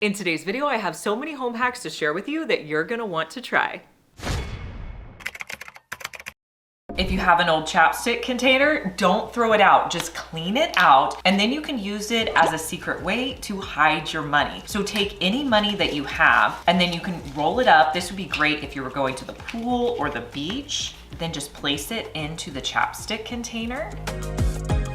In today's video, I have so many home hacks to share with you that you're gonna want to try. If you have an old chapstick container, don't throw it out, just clean it out, and then you can use it as a secret way to hide your money. So take any money that you have, and then you can roll it up. This would be great if you were going to the pool or the beach. Then just place it into the chapstick container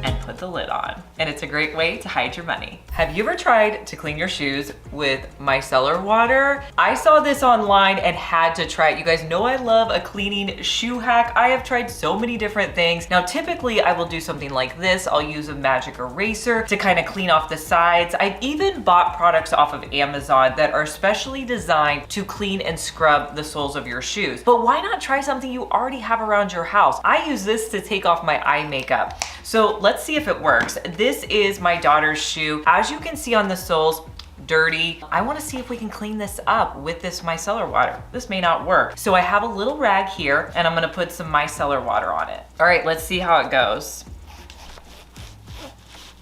and put the lid on. And it's a great way to hide your money. Have you ever tried to clean your shoes with micellar water? I saw this online and had to try it. You guys know I love a cleaning shoe hack. I have tried so many different things. Now, typically I will do something like this. I'll use a magic eraser to kind of clean off the sides. I've even bought products off of Amazon that are specially designed to clean and scrub the soles of your shoes. But why not try something you already have around your house? I use this to take off my eye makeup. So let's see if it works. This is my daughter's shoe. As you can see on the soles, dirty. I wanna see if we can clean this up with this micellar water. This may not work. So I have a little rag here and I'm gonna put some micellar water on it. All right, let's see how it goes.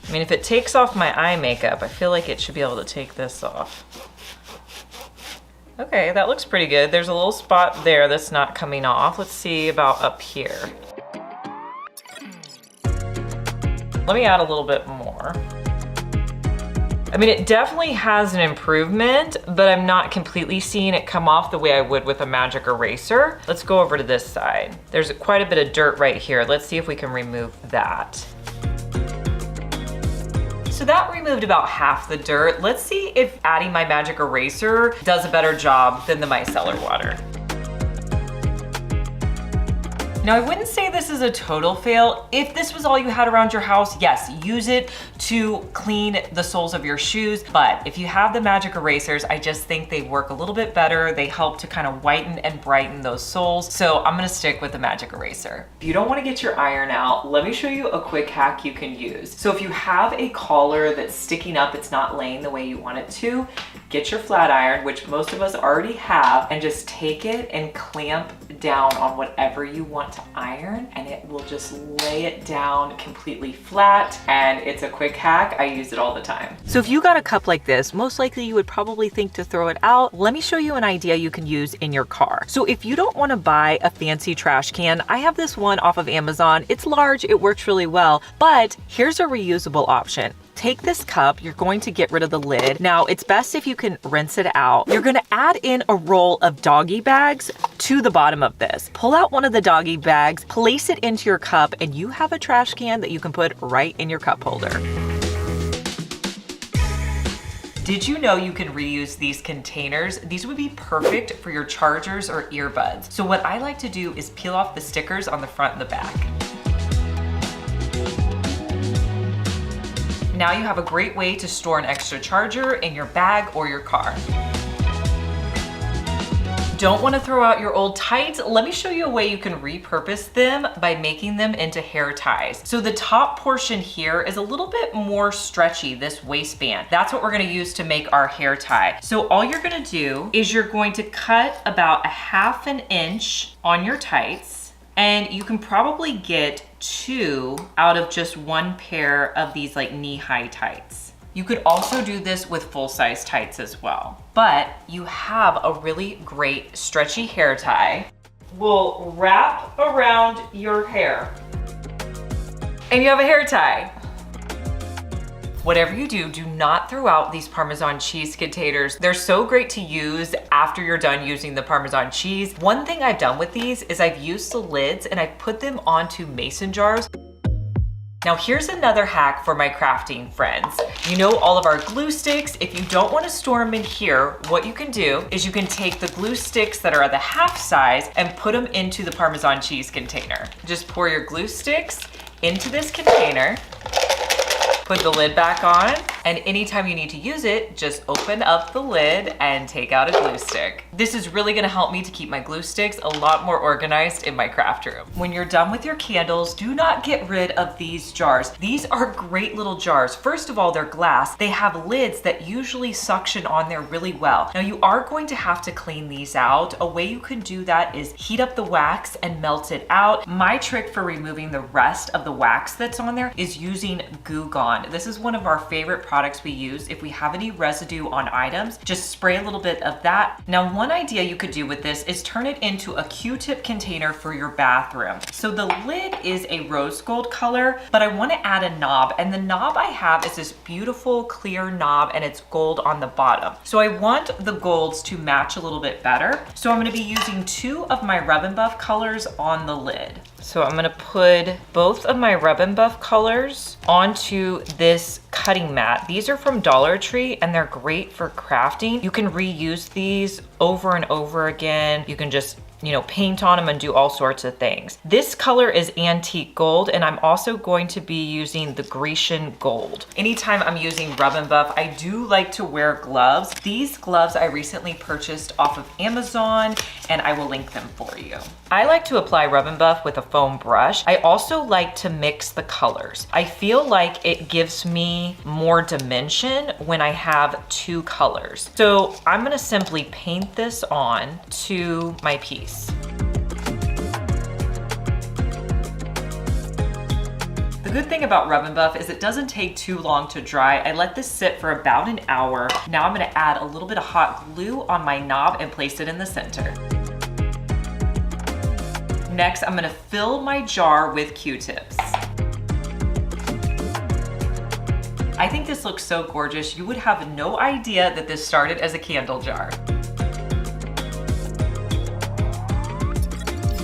I mean, if it takes off my eye makeup, I feel like it should be able to take this off. Okay, that looks pretty good. There's a little spot there that's not coming off. Let's see about up here. Let me add a little bit more. I mean, it definitely has an improvement, but I'm not completely seeing it come off the way I would with a magic eraser. Let's go over to this side. There's quite a bit of dirt right here. Let's see if we can remove that. So that removed about half the dirt. Let's see if adding my magic eraser does a better job than the micellar water. Now, I wouldn't say this is a total fail. If this was all you had around your house, yes, use it to clean the soles of your shoes. But if you have the magic erasers, I just think they work a little bit better. They help to kind of whiten and brighten those soles. So I'm gonna stick with the magic eraser. If you don't wanna get your iron out, let me show you a quick hack you can use. So if you have a collar that's sticking up, it's not laying the way you want it to, get your flat iron, which most of us already have, and just take it and clamp down on whatever you want to iron, and it will just lay it down completely flat. And it's a quick hack. I use it all the time. So if you got a cup like this, most likely you would probably think to throw it out. Let me show you an idea you can use in your car. So if you don't want to buy a fancy trash can, I have this one off of Amazon. It's large, it works really well, but here's a reusable option. Take this cup, you're going to get rid of the lid. Now, it's best if you can rinse it out. You're gonna add in a roll of doggy bags to the bottom of this. Pull out one of the doggy bags, place it into your cup, and you have a trash can that you can put right in your cup holder. Did you know you can reuse these containers? These would be perfect for your chargers or earbuds. So what I like to do is peel off the stickers on the front and the back. Now you have a great way to store an extra charger in your bag or your car. Don't want to throw out your old tights? Let me show you a way you can repurpose them by making them into hair ties. So the top portion here is a little bit more stretchy, this waistband. That's what we're going to use to make our hair tie. So all you're going to do is you're going to cut about 1/2 inch on your tights. And you can probably get 2 out of just one pair of these like knee-high tights. You could also do this with full-size tights as well. But you have a really great stretchy hair tie. We'll wrap around your hair. And you have a hair tie. Whatever you do, do not throw out these Parmesan cheese containers. They're so great to use after you're done using the Parmesan cheese. One thing I've done with these is I've used the lids and I've put them onto mason jars. Now here's another hack for my crafting friends. You know all of our glue sticks. If you don't want to store them in here, what you can do is you can take the glue sticks that are the half size and put them into the Parmesan cheese container. Just pour your glue sticks into this container. Put the lid back on, and anytime you need to use it, just open up the lid and take out a glue stick. This is really gonna help me to keep my glue sticks a lot more organized in my craft room. When you're done with your candles, do not get rid of these jars. These are great little jars. First of all, they're glass. They have lids that usually suction on there really well. Now you are going to have to clean these out. A way you can do that is heat up the wax and melt it out. My trick for removing the rest of the wax that's on there is using Goo Gone on. This is one of our favorite products we use. If we have any residue on items, just spray a little bit of that. Now, one idea you could do with this is turn it into a Q-tip container for your bathroom. So the lid is a rose gold color, but I want to add a knob, and the knob I have is this beautiful clear knob, and it's gold on the bottom. So I want the golds to match a little bit better. So I'm going to be using 2 of my Rub and Buff colors on the lid. So I'm going to put both of my Rub and Buff colors onto this cutting mat. These are from Dollar Tree and they're great for crafting. You can reuse these over and over again. You can just, you know, paint on them and do all sorts of things. This color is antique gold, and I'm also going to be using the Grecian gold. Anytime I'm using Rub and Buff, I do like to wear gloves. These gloves I recently purchased off of Amazon, and I will link them for you. I like to apply Rub and Buff with a foam brush. I also like to mix the colors. I feel like it gives me more dimension when I have 2 colors. So I'm gonna simply paint this on to my piece. The good thing about Rub and Buff is it doesn't take too long to dry. I let this sit for about an hour. Now I'm gonna add a little bit of hot glue on my knob and place it in the center. Next, I'm gonna fill my jar with Q-tips. I think this looks so gorgeous. You would have no idea that this started as a candle jar.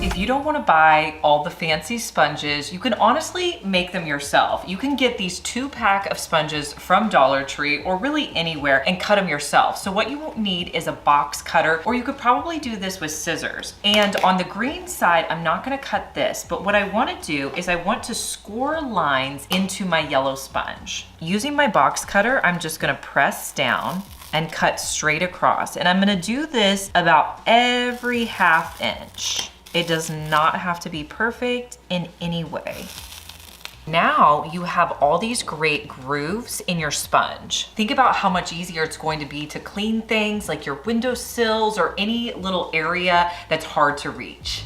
If you don't want to buy all the fancy sponges, you can honestly make them yourself. You can get these 2-pack of sponges from Dollar Tree or really anywhere and cut them yourself. So what you won't need is a box cutter, or you could probably do this with scissors. And on the green side, I'm not going to cut this, but what I want to do is I want to score lines into my yellow sponge. Using my box cutter, I'm just going to press down and cut straight across. And I'm going to do this about every ½ inch. It does not have to be perfect in any way. Now you have all these great grooves in your sponge. Think about how much easier it's going to be to clean things like your windowsills or any little area that's hard to reach.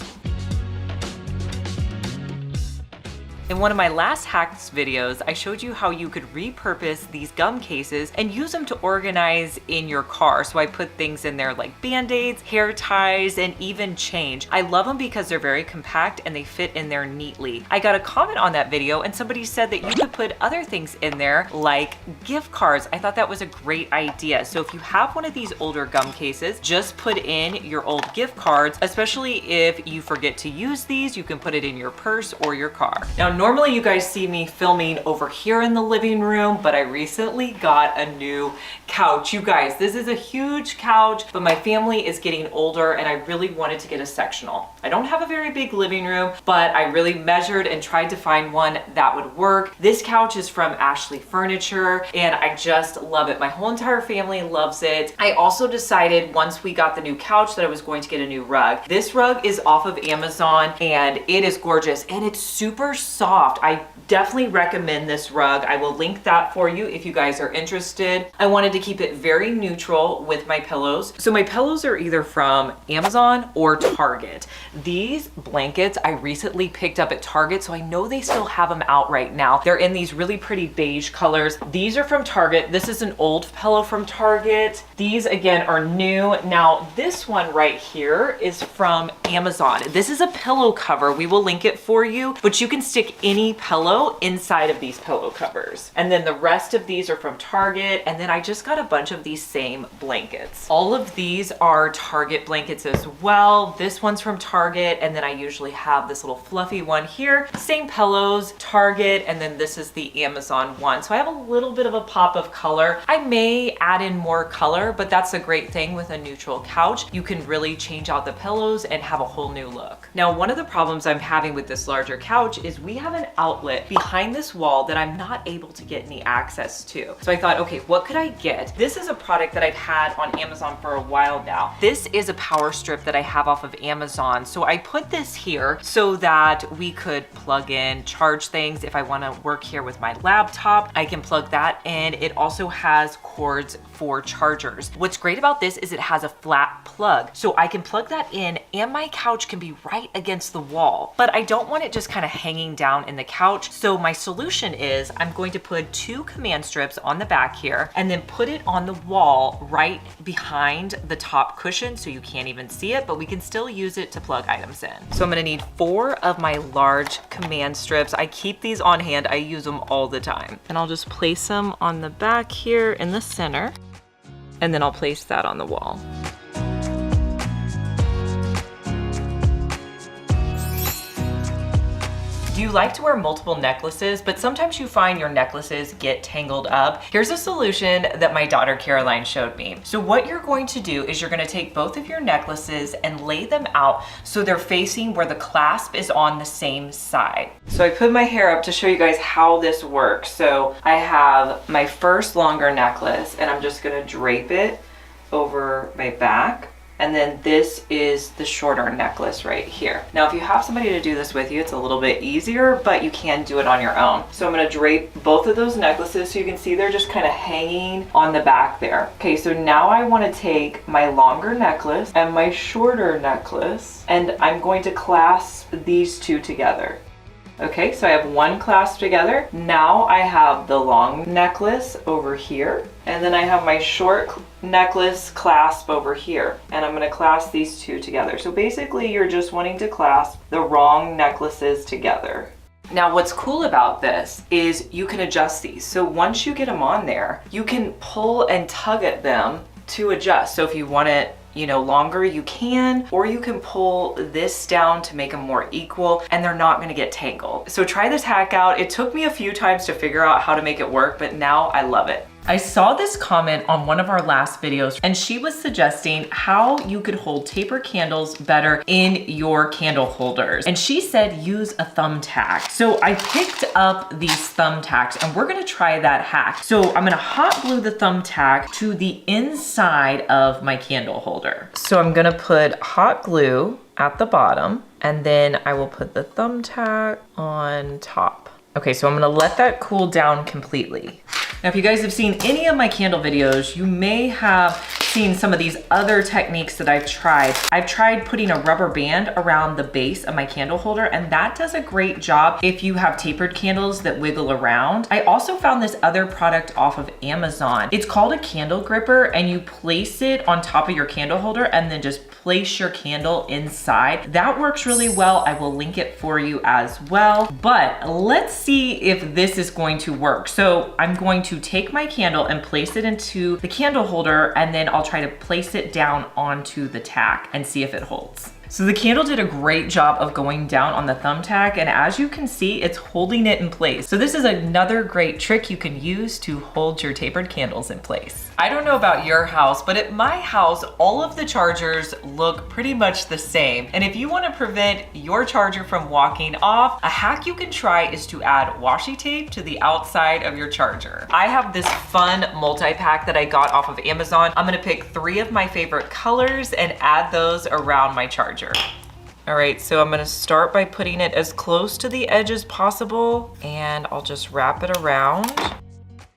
In one of my last hacks videos, I showed you how you could repurpose these gum cases and use them to organize in your car. So I put things in there like band-aids, hair ties, and even change. I love them because they're very compact and they fit in there neatly. I got a comment on that video and somebody said that you could put other things in there like gift cards. I thought that was a great idea. So if you have one of these older gum cases, just put in your old gift cards, especially if you forget to use these, you can put it in your purse or your car. Now, normally you guys see me filming over here in the living room, but I recently got a new couch. You guys, this is a huge couch, but my family is getting older and I really wanted to get a sectional. I don't have a very big living room, but I really measured and tried to find one that would work. This couch is from Ashley Furniture and I just love it. My whole entire family loves it. I also decided once we got the new couch that I was going to get a new rug. This rug is off of Amazon and it is gorgeous and it's super soft. I definitely recommend this rug. I will link that for you if you guys are interested. I wanted to keep it very neutral with my pillows. So my pillows are either from Amazon or Target. These blankets I recently picked up at Target, so I know they still have them out right now. They're in these really pretty beige colors. These are from Target. This is an old pillow from Target. These again are new. Now this one right here is from Amazon. This is a pillow cover. We will link it for you, but you can stick any pillow inside of these pillow covers. And then the rest of these are from Target. And then I just got a bunch of these same blankets. All of these are Target blankets as well. This one's from Target. And then I usually have this little fluffy one here. Same pillows, Target. And then this is the Amazon one. So I have a little bit of a pop of color. I may add in more color, but that's a great thing with a neutral couch. You can really change out the pillows and have a whole new look. Now, one of the problems I'm having with this larger couch is we have an outlet behind this wall that I'm not able to get any access to. So I thought, okay, what could I get? This is a product that I've had on Amazon for a while now. This is a power strip that I have off of Amazon. So I put this here so that we could plug in, charge things. If I want to work here with my laptop, I can plug that in. It also has cords for chargers. What's great about this is it has a flat plug. So I can plug that in and my couch can be right against the wall. But I don't want it just kind of hanging down down in the couch. So my solution is I'm going to put 2 command strips on the back here and then put it on the wall right behind the top cushion so you can't even see it, but we can still use it to plug items in. So I'm gonna need 4 of my large command strips. I keep these on hand, I use them all the time. And I'll just place them on the back here in the center, and then I'll place that on the wall. Do you like to wear multiple necklaces, but sometimes you find your necklaces get tangled up? Here's a solution that my daughter Caroline showed me. So what you're going to do is you're gonna take both of your necklaces and lay them out so they're facing where the clasp is on the same side. So I put my hair up to show you guys how this works. So I have my first longer necklace and I'm just gonna drape it over my back. And then this is the shorter necklace right here. Now, if you have somebody to do this with you, it's a little bit easier, but you can do it on your own. So I'm gonna drape both of those necklaces so you can see they're just kind of hanging on the back there. Okay, so now I wanna take my longer necklace and my shorter necklace, and I'm going to clasp these 2 together. Okay, so I have one clasp together. Now I have the long necklace over here, and then I have my short necklace clasp over here, and I'm gonna clasp these 2 together. So basically you're just wanting to clasp the wrong necklaces together. Now what's cool about this is you can adjust these. So once you get them on there, you can pull and tug at them to adjust. So if you want it, you know, longer, you can, or you can pull this down to make them more equal and they're not gonna get tangled. So try this hack out. It took me a few times to figure out how to make it work, but now I love it. I saw this comment on one of our last videos and she was suggesting how you could hold tapered candles better in your candle holders. And she said use a thumbtack. So I picked up these thumbtacks and we're gonna try that hack. So I'm gonna hot glue the thumbtack to the inside of my candle holder. So I'm gonna put hot glue at the bottom and then I will put the thumbtack on top. Okay, so I'm gonna let that cool down completely. Now, if you guys have seen any of my candle videos, you may have seen some of these other techniques that I've tried. I've tried putting a rubber band around the base of my candle holder, and that does a great job if you have tapered candles that wiggle around. I also found this other product off of Amazon. It's called a candle gripper, and you place it on top of your candle holder and then just place your candle inside. That works really well. I will link it for you as well. But let's see if this is going to work. So I'm going to take my candle and place it into the candle holder, and then I'll try to place it down onto the tack and see if it holds. So the candle did a great job of going down on the thumbtack, and as you can see, it's holding it in place. So this is another great trick you can use to hold your tapered candles in place. I don't know about your house, but at my house, all of the chargers look pretty much the same. And if you want to prevent your charger from walking off, a hack you can try is to add washi tape to the outside of your charger. I have this fun multi-pack that I got off of Amazon. I'm gonna pick 3 of my favorite colors and add those around my charger. All right, so I'm gonna start by putting it as close to the edge as possible, and I'll just wrap it around,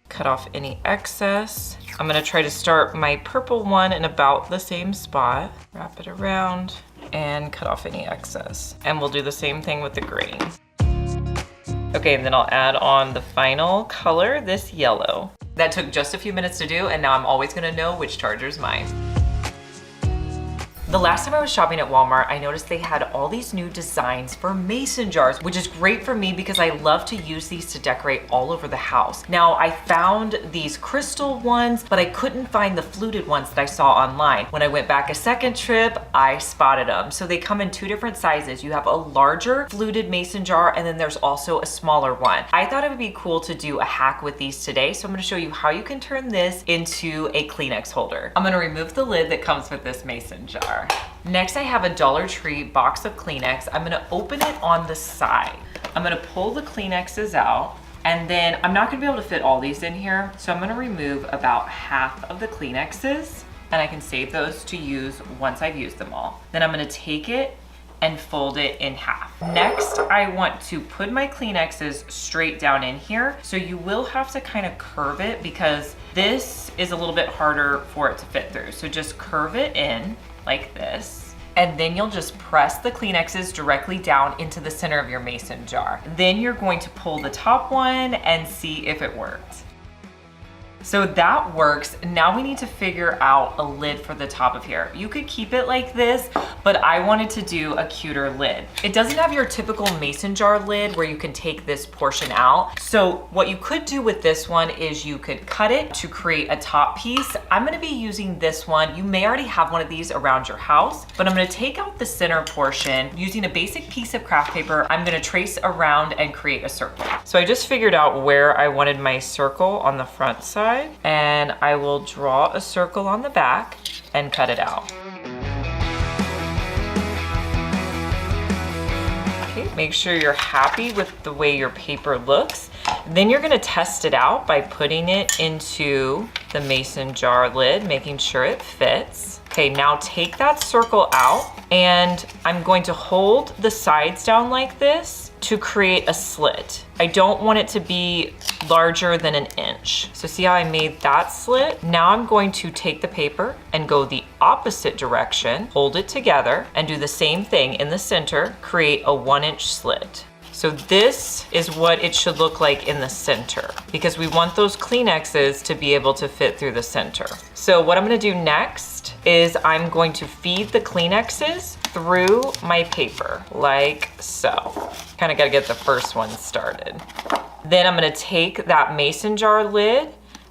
cut off any excess. I'm gonna try to start my purple one in about the same spot, wrap it around, and cut off any excess. And we'll do the same thing with the green. Okay, and then I'll add on the final color, this yellow. That took just a few minutes to do, and now I'm always gonna know which charger's mine. The last time I was shopping at Walmart, I noticed they had all these new designs for mason jars, which is great for me because I love to use these to decorate all over the house. Now, I found these crystal ones, but I couldn't find the fluted ones that I saw online. When I went back a second trip, I spotted them. So they come in 2 different sizes. You have a larger fluted mason jar, and then there's also a smaller one. I thought it would be cool to do a hack with these today, so I'm gonna show you how you can turn this into a Kleenex holder. I'm gonna remove the lid that comes with this mason jar. Next, I have a Dollar Tree box of Kleenex. I'm gonna open it on the side. I'm gonna pull the Kleenexes out, and then I'm not gonna be able to fit all these in here, so I'm gonna remove about half of the Kleenexes, and I can save those to use once I've used them all. Then I'm gonna take it and fold it in half. Next, I want to put my Kleenexes straight down in here. So you will have to kind of curve it because this is a little bit harder for it to fit through. So just curve it in like this, and then you'll just press the Kleenexes directly down into the center of your mason jar. Then you're going to pull the top one and see if it worked. So that works. Now we need to figure out a lid for the top of here. You could keep it like this, but I wanted to do a cuter lid. It doesn't have your typical mason jar lid where you can take this portion out. So what you could do with this one is you could cut it to create a top piece. I'm gonna be using this one. You may already have one of these around your house, but I'm gonna take out the center portion using a basic piece of craft paper. I'm gonna trace around and create a circle. So I just figured out where I wanted my circle on the front side, and I will draw a circle on the back and cut it out. Okay, make sure you're happy with the way your paper looks. Then you're gonna test it out by putting it into the mason jar lid, making sure it fits. Okay, now take that circle out, and I'm going to hold the sides down like this to create a slit. I don't want it to be larger than 1 inch. So see how I made that slit? Now I'm going to take the paper and go the opposite direction, hold it together, and do the same thing in the center, create a 1-inch slit. So this is what it should look like in the center, because we want those Kleenexes to be able to fit through the center. So what I'm gonna do next is I'm going to feed the Kleenexes through my paper, like so. Kind of gotta get the first one started. Then I'm gonna take that mason jar lid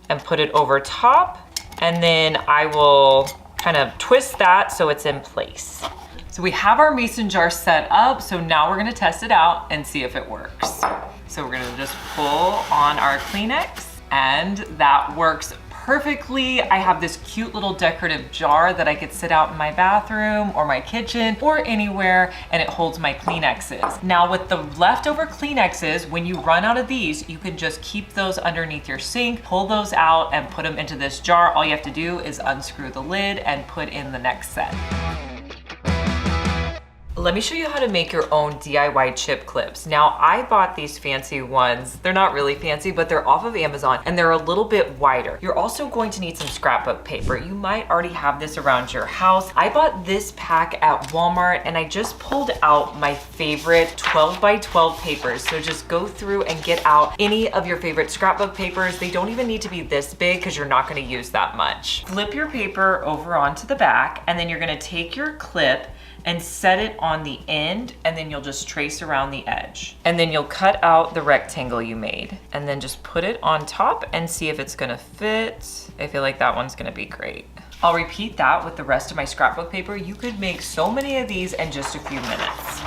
and put it over top, and then I will kind of twist that so it's in place. So we have our mason jar set up, so now we're gonna test it out and see if it works. So we're gonna just pull on our Kleenex, and that works perfectly. I have this cute little decorative jar that I could sit out in my bathroom or my kitchen or anywhere, and it holds my Kleenexes. Now with the leftover Kleenexes, when you run out of these, you can just keep those underneath your sink, pull those out and put them into this jar. All you have to do is unscrew the lid and put in the next set. Let me show you how to make your own DIY chip clips. Now, I bought these fancy ones. They're not really fancy, but they're off of Amazon, and they're a little bit wider. You're also going to need some scrapbook paper. You might already have this around your house. I bought this pack at Walmart, and I just pulled out my favorite 12 by 12 papers. So just go through and get out any of your favorite scrapbook papers. They don't even need to be this big because you're not gonna use that much. Flip your paper over onto the back, and then you're gonna take your clip and set it on the end, and then you'll just trace around the edge. And then you'll cut out the rectangle you made, and then just put it on top and see if it's gonna fit. I feel like that one's gonna be great. I'll repeat that with the rest of my scrapbook paper. You could make so many of these in just a few minutes.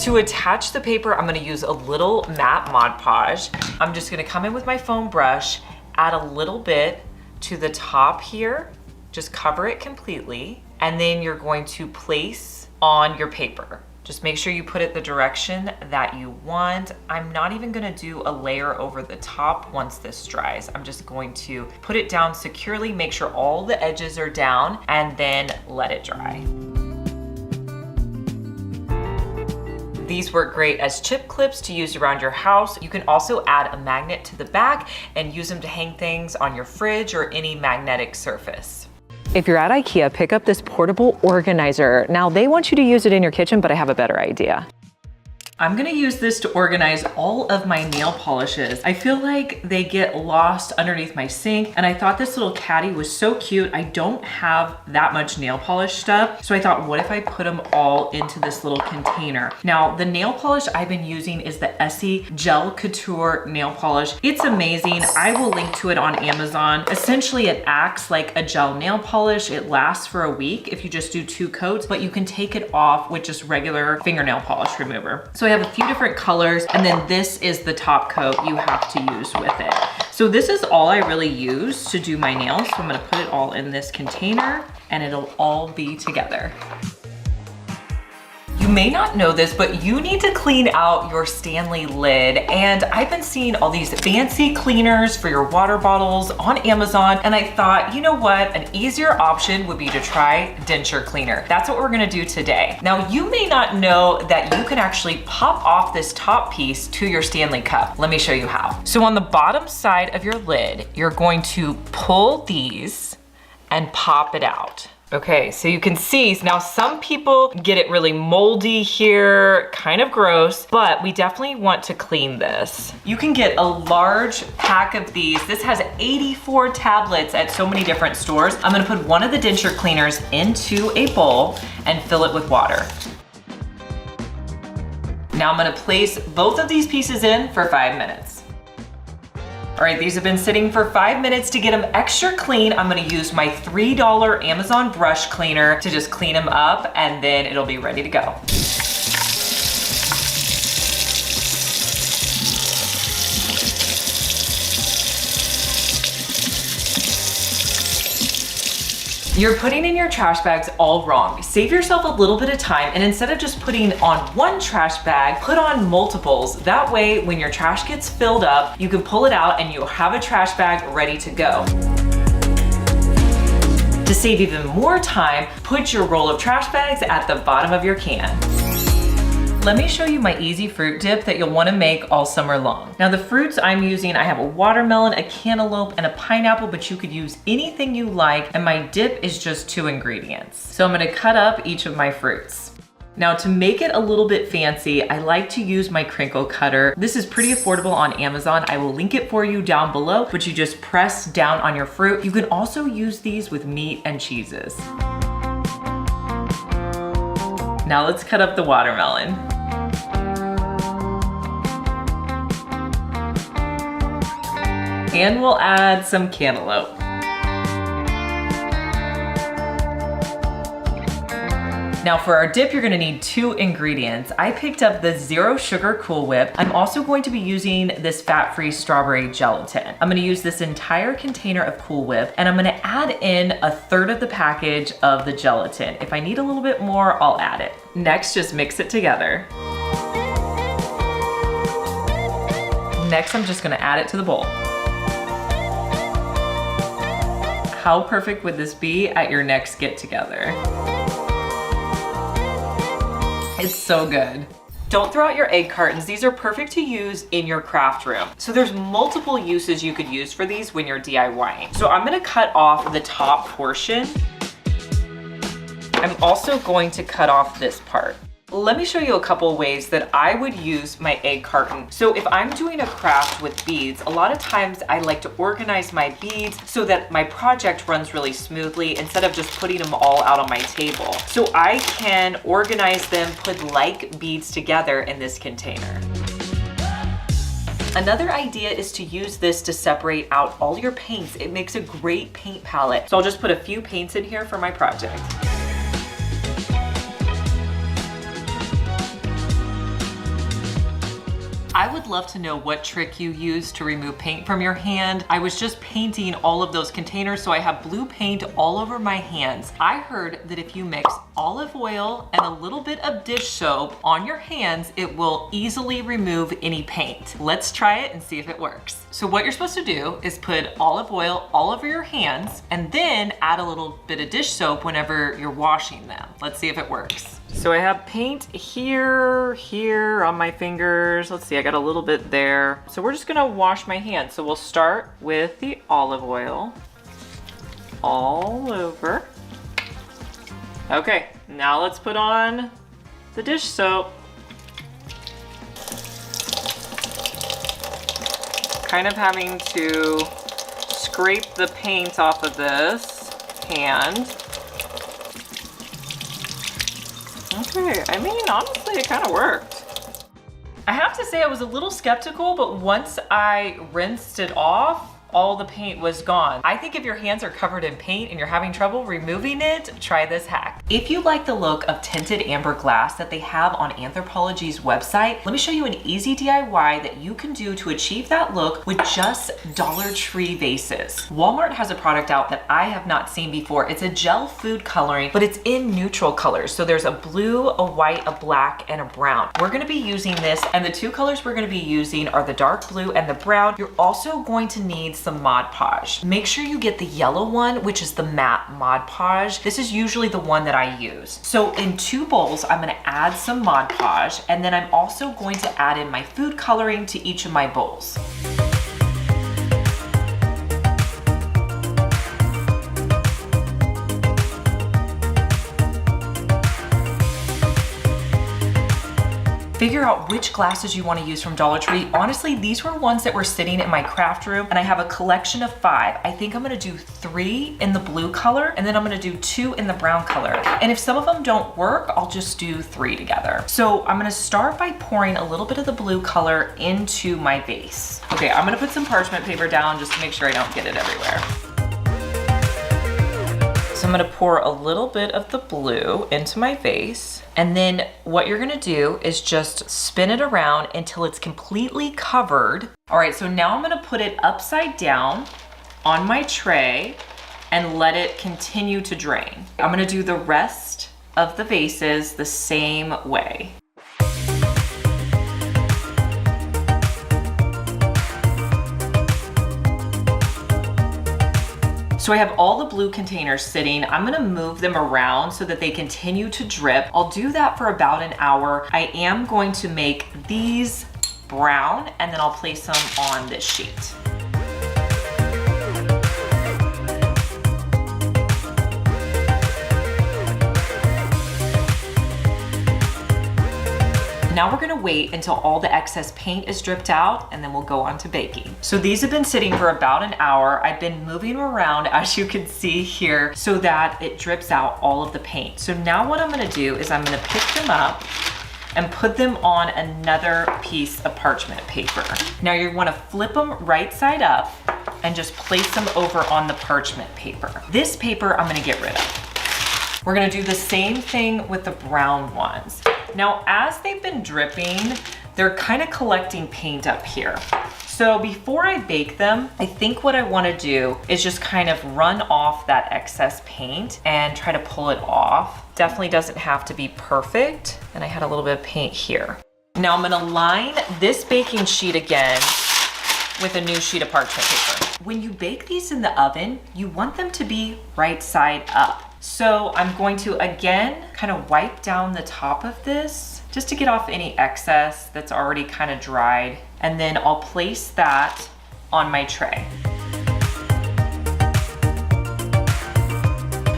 To attach the paper, I'm gonna use a little matte Mod Podge. I'm just gonna come in with my foam brush, add a little bit to the top here, just cover it completely, and then you're going to place on your paper. Just make sure you put it the direction that you want. I'm not even gonna do a layer over the top once this dries. I'm just going to put it down securely, make sure all the edges are down, and then let it dry. These work great as chip clips to use around your house. You can also add a magnet to the back and use them to hang things on your fridge or any magnetic surface. If you're at IKEA, pick up this portable organizer. Now they want you to use it in your kitchen, but I have a better idea. I'm gonna use this to organize all of my nail polishes. I feel like they get lost underneath my sink, and I thought this little caddy was so cute. I don't have that much nail polish stuff, so I thought, what if I put them all into this little container? Now, the nail polish I've been using is the Essie Gel Couture nail polish. It's amazing. I will link to it on Amazon. Essentially, it acts like a gel nail polish. It lasts for a week if you just do 2 coats, but you can take it off with just regular fingernail polish remover. So I have a few different colors, and then this is the top coat you have to use with it. So this is all I really use to do my nails. So I'm gonna put it all in this container, and it'll all be together. You may not know this, but you need to clean out your Stanley lid. And I've been seeing all these fancy cleaners for your water bottles on Amazon. And I thought, you know what? An easier option would be to try denture cleaner. That's what we're gonna do today. Now, you may not know that you can actually pop off this top piece to your Stanley cup. Let me show you how. So on the bottom side of your lid, you're going to pull these, and pop it out. Okay, so you can see, now some people get it really moldy here, kind of gross, but we definitely want to clean this. You can get a large pack of these. This has 84 tablets at so many different stores. I'm gonna put one of the denture cleaners into a bowl and fill it with water. Now I'm gonna place both of these pieces in for 5 minutes. All right, these have been sitting for 5 minutes. To get them extra clean, I'm gonna use my $3 Amazon brush cleaner to just clean them up, and then it'll be ready to go. You're putting in your trash bags all wrong. Save yourself a little bit of time, and instead of just putting on one trash bag, put on multiples. That way, when your trash gets filled up, you can pull it out and you'll have a trash bag ready to go. To save even more time, put your roll of trash bags at the bottom of your can. Let me show you my easy fruit dip that you'll want to make all summer long. Now the fruits I'm using, I have a watermelon, a cantaloupe, and a pineapple, but you could use anything you like, and my dip is just 2 ingredients. So I'm gonna cut up each of my fruits. Now to make it a little bit fancy, I like to use my crinkle cutter. This is pretty affordable on Amazon. I will link it for you down below, but you just press down on your fruit. You can also use these with meat and cheeses. Now let's cut up the watermelon. And we'll add some cantaloupe. Now for our dip, you're gonna need 2 ingredients. I picked up the Zero Sugar Cool Whip. I'm also going to be using this fat-free strawberry gelatin. I'm gonna use this entire container of Cool Whip, and I'm gonna add in 1/3 of the package of the gelatin. If I need a little bit more, I'll add it. Next, just mix it together. Next, I'm just gonna add it to the bowl. How perfect would this be at your next get together? It's so good. Don't throw out your egg cartons. These are perfect to use in your craft room. So there's multiple uses you could use for these when you're DIYing. So I'm gonna cut off the top portion. I'm also going to cut off this part. Let me show you a couple of ways that I would use my egg carton. So if I'm doing a craft with beads, a lot of times I like to organize my beads so that my project runs really smoothly instead of just putting them all out on my table. So I can organize them, put like beads together in this container. Another idea is to use this to separate out all your paints. It makes a great paint palette. So I'll just put a few paints in here for my project. I would love to know what trick you use to remove paint from your hand. I was just painting all of those containers, so I have blue paint all over my hands. I heard that if you mix olive oil and a little bit of dish soap on your hands, it will easily remove any paint. Let's try it and see if it works. So what you're supposed to do is put olive oil all over your hands and then add a little bit of dish soap whenever you're washing them. Let's see if it works. So I have paint here on my fingers. Let's see, I got a little bit there. So we're just gonna wash my hands. So we'll start with the olive oil all over. Okay, now let's put on the dish soap. Kind of having to scrape the paint off of this hand. Okay, I mean, honestly, it kind of worked. I have to say I was a little skeptical, but once I rinsed it off, all the paint was gone. I think if your hands are covered in paint and you're having trouble removing it, try this hack. If you like the look of tinted amber glass that they have on Anthropologie's website, let me show you an easy DIY that you can do to achieve that look with just Dollar Tree vases. Walmart has a product out that I have not seen before. It's a gel food coloring, but it's in neutral colors. So there's a blue, a white, a black, and a brown. We're gonna be using this, and the 2 colors we're gonna be using are the dark blue and the brown. You're also going to need some Mod Podge. Make sure you get the yellow one, which is the matte Mod Podge. This is usually the one that I use. So in 2 bowls, I'm gonna add some Mod Podge, and then I'm also going to add in my food coloring to each of my bowls. figure out which glasses you want to use from Dollar Tree. Honestly, these were ones that were sitting in my craft room, and I have a collection of 5. I think I'm gonna do 3 in the blue color, and then I'm gonna do 2 in the brown color. And if some of them don't work, I'll just do 3 together. So I'm gonna start by pouring a little bit of the blue color into my vase. Okay, I'm gonna put some parchment paper down just to make sure I don't get it everywhere. So I'm gonna pour a little bit of the blue into my vase. And then what you're gonna do is just spin it around until it's completely covered. All right, so now I'm gonna put it upside down on my tray and let it continue to drain. I'm gonna do the rest of the vases the same way. So I have all the blue containers sitting. I'm gonna move them around so that they continue to drip. I'll do that for about an hour. I am going to make these brown, and then I'll place them on this sheet. Now we're gonna wait until all the excess paint is dripped out, and then we'll go on to baking. So these have been sitting for about an hour. I've been moving them around, as you can see here, so that it drips out all of the paint. So now what I'm gonna do is I'm gonna pick them up and put them on another piece of parchment paper. Now you wanna flip them right side up and just place them over on the parchment paper. This paper I'm gonna get rid of. We're gonna do the same thing with the brown ones. Now, as they've been dripping, they're kind of collecting paint up here. So before I bake them, I think what I want to do is just kind of run off that excess paint and try to pull it off. Definitely doesn't have to be perfect. And I had a little bit of paint here. Now I'm gonna line this baking sheet again with a new sheet of parchment paper. When you bake these in the oven, you want them to be right side up. So I'm going to, again, kind of wipe down the top of this just to get off any excess that's already kind of dried. And then I'll place that on my tray.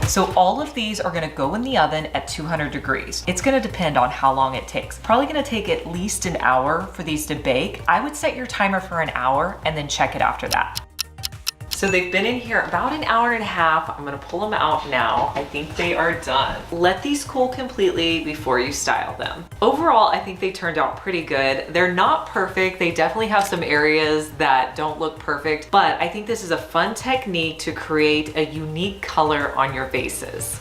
So all of these are gonna go in the oven at 200 degrees. It's gonna depend on how long it takes. Probably gonna take at least an hour for these to bake. I would set your timer for an hour and then check it after that. So they've been in here about an hour and a half. I'm gonna pull them out now. I think they are done. Let these cool completely before you style them. Overall, I think they turned out pretty good. They're not perfect. They definitely have some areas that don't look perfect, but I think this is a fun technique to create a unique color on your vases.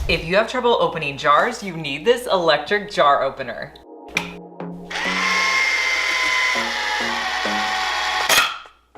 If you have trouble opening jars, you need this electric jar opener.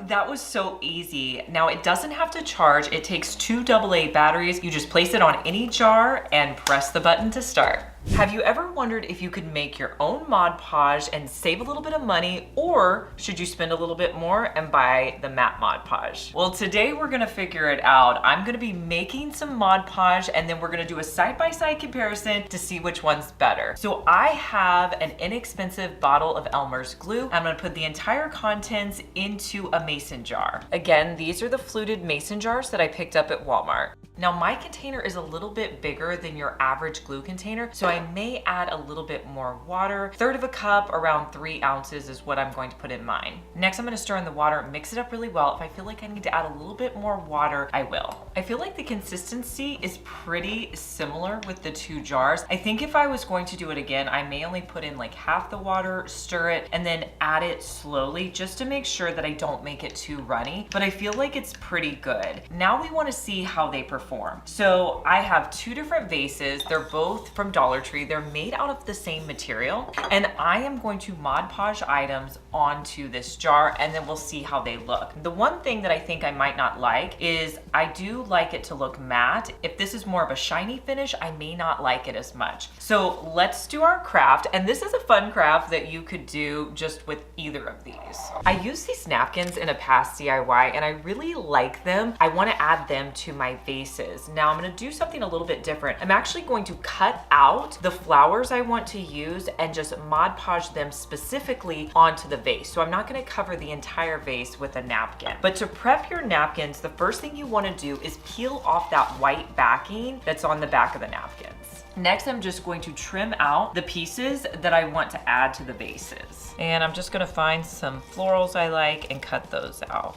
That was so easy. Now it doesn't have to charge. It takes 2 AA batteries. You just place it on any jar and press the button to start. Have you ever wondered if you could make your own Mod Podge and save a little bit of money, or should you spend a little bit more and buy the matte Mod Podge? Well, today we're gonna figure it out. I'm gonna be making some Mod Podge, and then we're gonna do a side-by-side comparison to see which one's better. So I have an inexpensive bottle of Elmer's glue. I'm gonna put the entire contents into a mason jar. Again, these are the fluted mason jars that I picked up at Walmart. Now my container is a little bit bigger than your average glue container, so I may add a little bit more water. 1/3 of a cup, around 3 ounces is what I'm going to put in mine. Next, I'm gonna stir in the water, mix it up really well. If I feel like I need to add a little bit more water, I will. I feel like the consistency is pretty similar with the 2 jars. I think if I was going to do it again, I may only put in like half the water, stir it, and then add it slowly just to make sure that I don't make it too runny, but I feel like it's pretty good. Now we wanna see how they perform. So I have 2 different vases. They're both from Dollar Tree. They're made out of the same material, and I am going to Mod Podge items onto this jar, and then we'll see how they look. The one thing that I think I might not like is I do like it to look matte. If this is more of a shiny finish, I may not like it as much. So let's do our craft, and this is a fun craft that you could do just with either of these. I used these napkins in a past DIY, and I really like them. I want to add them to my vases. Now I'm going to do something a little bit different. I'm actually going to cut out the flowers I want to use and just Mod Podge them specifically onto the vase. So I'm not going to cover the entire vase with a napkin. But to prep your napkins, the first thing you want to do is peel off that white backing that's on the back of the napkins. Next, I'm just going to trim out the pieces that I want to add to the vases. And I'm just gonna find some florals I like and cut those out.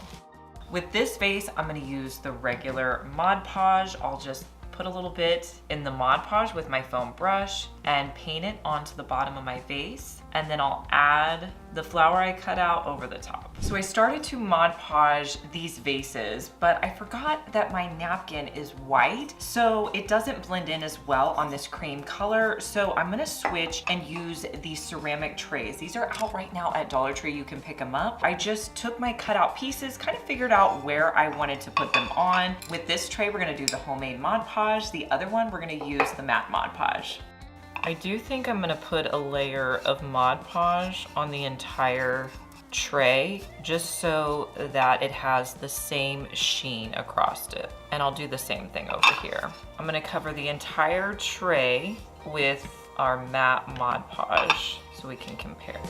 With this vase, I'm gonna use the regular Mod Podge. I'll just put a little bit in the Mod Podge with my foam brush and paint it onto the bottom of my vase. And then I'll add the flower I cut out over the top. So I started to Mod Podge these vases, but I forgot that my napkin is white, so it doesn't blend in as well on this cream color. So I'm gonna switch and use these ceramic trays. These are out right now at Dollar Tree. You can pick them up. I just took my cutout pieces, kind of figured out where I wanted to put them on. With this tray, we're gonna do the homemade Mod Podge. The other one, we're gonna use the matte Mod Podge. I do think I'm gonna put a layer of Mod Podge on the entire tray, just so that it has the same sheen across it. And I'll do the same thing over here. I'm gonna cover the entire tray with our matte Mod Podge so we can compare.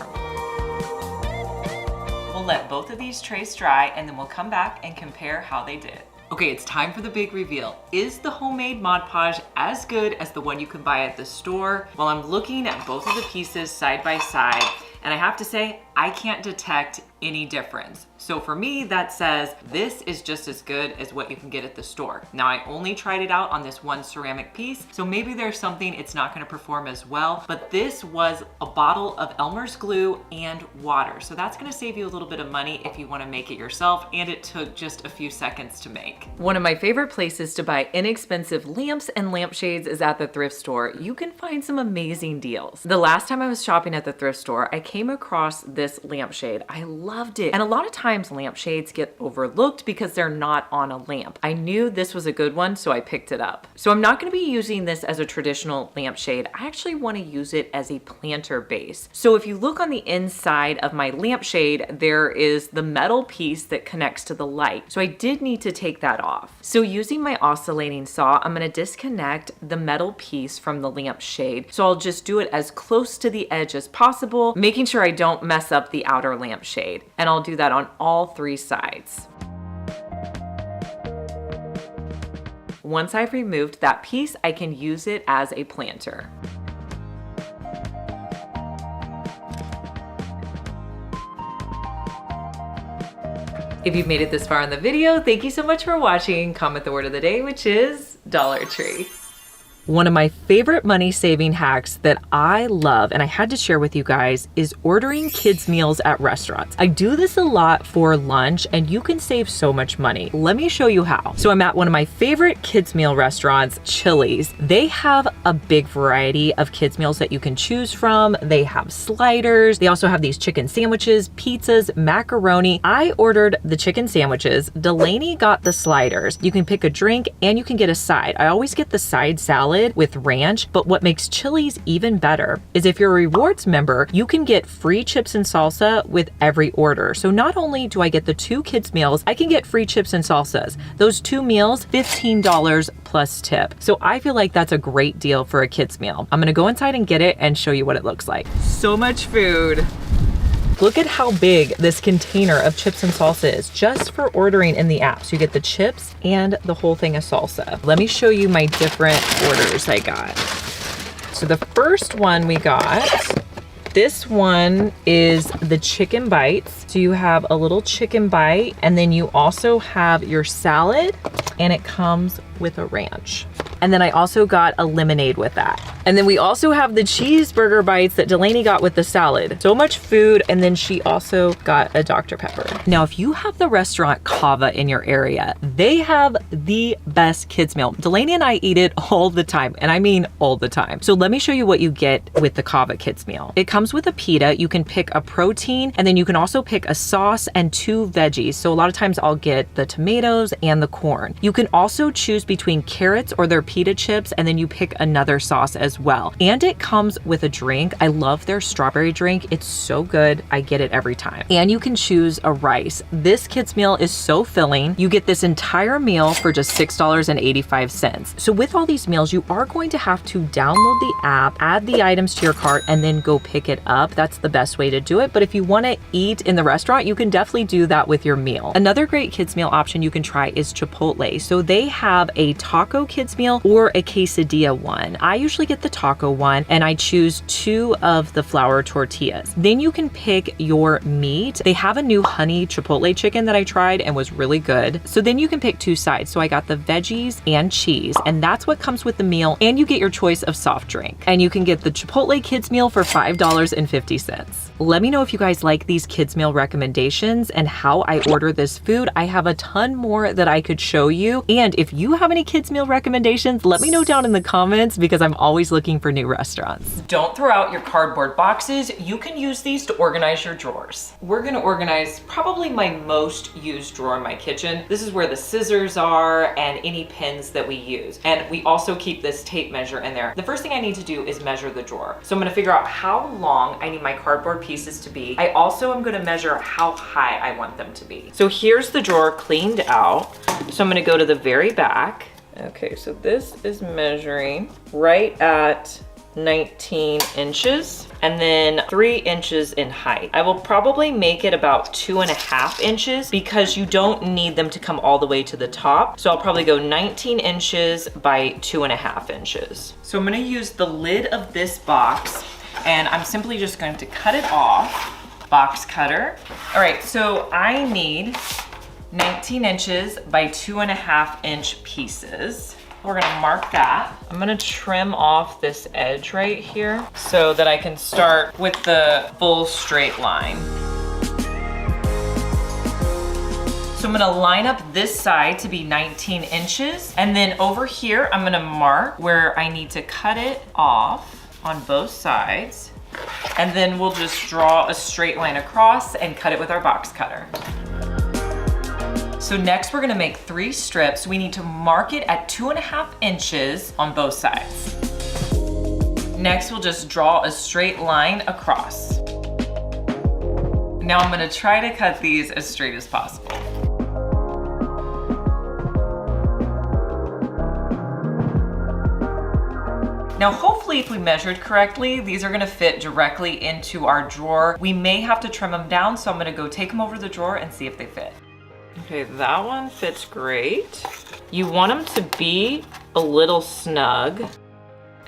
We'll let both of these trays dry and then we'll come back and compare how they did. Okay, it's time for the big reveal. Is the homemade Mod Podge as good as the one you can buy at the store? Well, I'm looking at both of the pieces side by side, and I have to say, I can't detect any difference. So for me, that says this is just as good as what you can get at the store. Now, I only tried it out on this one ceramic piece, so maybe there's something it's not gonna perform as well, but this was a bottle of Elmer's glue and water. So that's gonna save you a little bit of money if you wanna make it yourself, and it took just a few seconds to make. One of my favorite places to buy inexpensive lamps and lampshades is at the thrift store. You can find some amazing deals. The last time I was shopping at the thrift store, I came across this lampshade. I loved it. And a lot of times lampshades get overlooked because they're not on a lamp. I knew this was a good one, so I picked it up. So I'm not gonna be using this as a traditional lampshade. I actually wanna use it as a planter base. So if you look on the inside of my lampshade, there is the metal piece that connects to the light. So I did need to take that off. So using my oscillating saw, I'm gonna disconnect the metal piece from the lampshade. So I'll just do it as close to the edge as possible, making sure I don't mess up the outer lampshade. And I'll do that on all three sides. Once I've removed that piece, I can use it as a planter. If you've made it this far in the video, thank you so much for watching. Comment the word of the day, which is Dollar Tree. One of my favorite money saving hacks that I love, and I had to share with you guys, is ordering kids meals at restaurants. I do this a lot for lunch and you can save so much money. Let me show you how. So I'm at one of my favorite kids meal restaurants, Chili's. They have a big variety of kids meals that you can choose from. They have sliders. They also have these chicken sandwiches, pizzas, macaroni. I ordered the chicken sandwiches. Delaney got the sliders. You can pick a drink and you can get a side. I always get the side salad with ranch, but what makes Chili's even better is if you're a rewards member, you can get free chips and salsa with every order. So not only do I get the 2 kids meals, I can get free chips and salsas. Those 2 meals, $15 plus tip. So I feel like that's a great deal for a kids meal. I'm gonna go inside and get it and show you what it looks like. So much food. Look at how big this container of chips and salsa is just for ordering in the app. So you get the chips and the whole thing of salsa. Let me show you my different orders I got. So the first one we got, this one is the chicken bites. So you have a little chicken bite and then you also have your salad and it comes with a ranch. And then I also got a lemonade with that. And then we also have the cheeseburger bites that Delaney got with the salad. So much food. And then she also got a Dr. Pepper. Now, if you have the restaurant Kava in your area, they have the best kids meal. Delaney and I eat it all the time. And I mean all the time. So let me show you what you get with the Kava kids meal. It comes with a pita. You can pick a protein and then you can also pick a sauce and 2 veggies. So a lot of times I'll get the tomatoes and the corn. You can also choose between carrots or their pita chips, and then you pick another sauce as well. And it comes with a drink. I love their strawberry drink. It's so good. I get it every time. And you can choose a rice. This kids meal is so filling. You get this entire meal for just $6.85. So with all these meals, you are going to have to download the app, add the items to your cart, and then go pick it up. That's the best way to do it. But if you want to eat in the restaurant, you can definitely do that with your meal. Another great kids meal option you can try is Chipotle. So they have a taco kids meal or a quesadilla one. I usually get with the taco one and I choose 2 of the flour tortillas. Then you can pick your meat. They have a new honey chipotle chicken that I tried and was really good. So then you can pick 2 sides. So I got the veggies and cheese, and that's what comes with the meal, and you get your choice of soft drink. And you can get the Chipotle kids meal for $5.50. Let me know if you guys like these kids meal recommendations and how I order this food. I have a ton more that I could show you. And if you have any kids meal recommendations, let me know down in the comments because I'm always looking for new restaurants. Don't throw out your cardboard boxes. You can use these to organize your drawers. We're gonna organize probably my most used drawer in my kitchen. This is where the scissors are and any pins that we use. And we also keep this tape measure in there. The first thing I need to do is measure the drawer. So I'm gonna figure out how long I need my cardboard pieces to be. I also am gonna measure how high I want them to be. So here's the drawer cleaned out. So I'm gonna go to the very back. Okay, so this is measuring right at 19 inches and then 3 inches in height. I will probably make it about 2.5 inches because you don't need them to come all the way to the top. So I'll probably go 19 inches by 2.5 inches. So I'm gonna use the lid of this box and I'm simply just going to cut it off. Box cutter. All right, so I need 19 inches by 2.5 inch pieces. We're gonna mark that. I'm gonna trim off this edge right here so that I can start with the full straight line. So I'm gonna line up this side to be 19 inches. And then over here, I'm gonna mark where I need to cut it off on both sides. And then we'll just draw a straight line across and cut it with our box cutter. So next we're gonna make 3 strips. We need to mark it at 2.5 inches on both sides. Next we'll just draw a straight line across. Now I'm gonna try to cut these as straight as possible. Now, hopefully if we measured correctly, these are gonna fit directly into our drawer. We may have to trim them down, so I'm gonna go take them over to the drawer and see if they fit. Okay, that one fits great. You want them to be a little snug.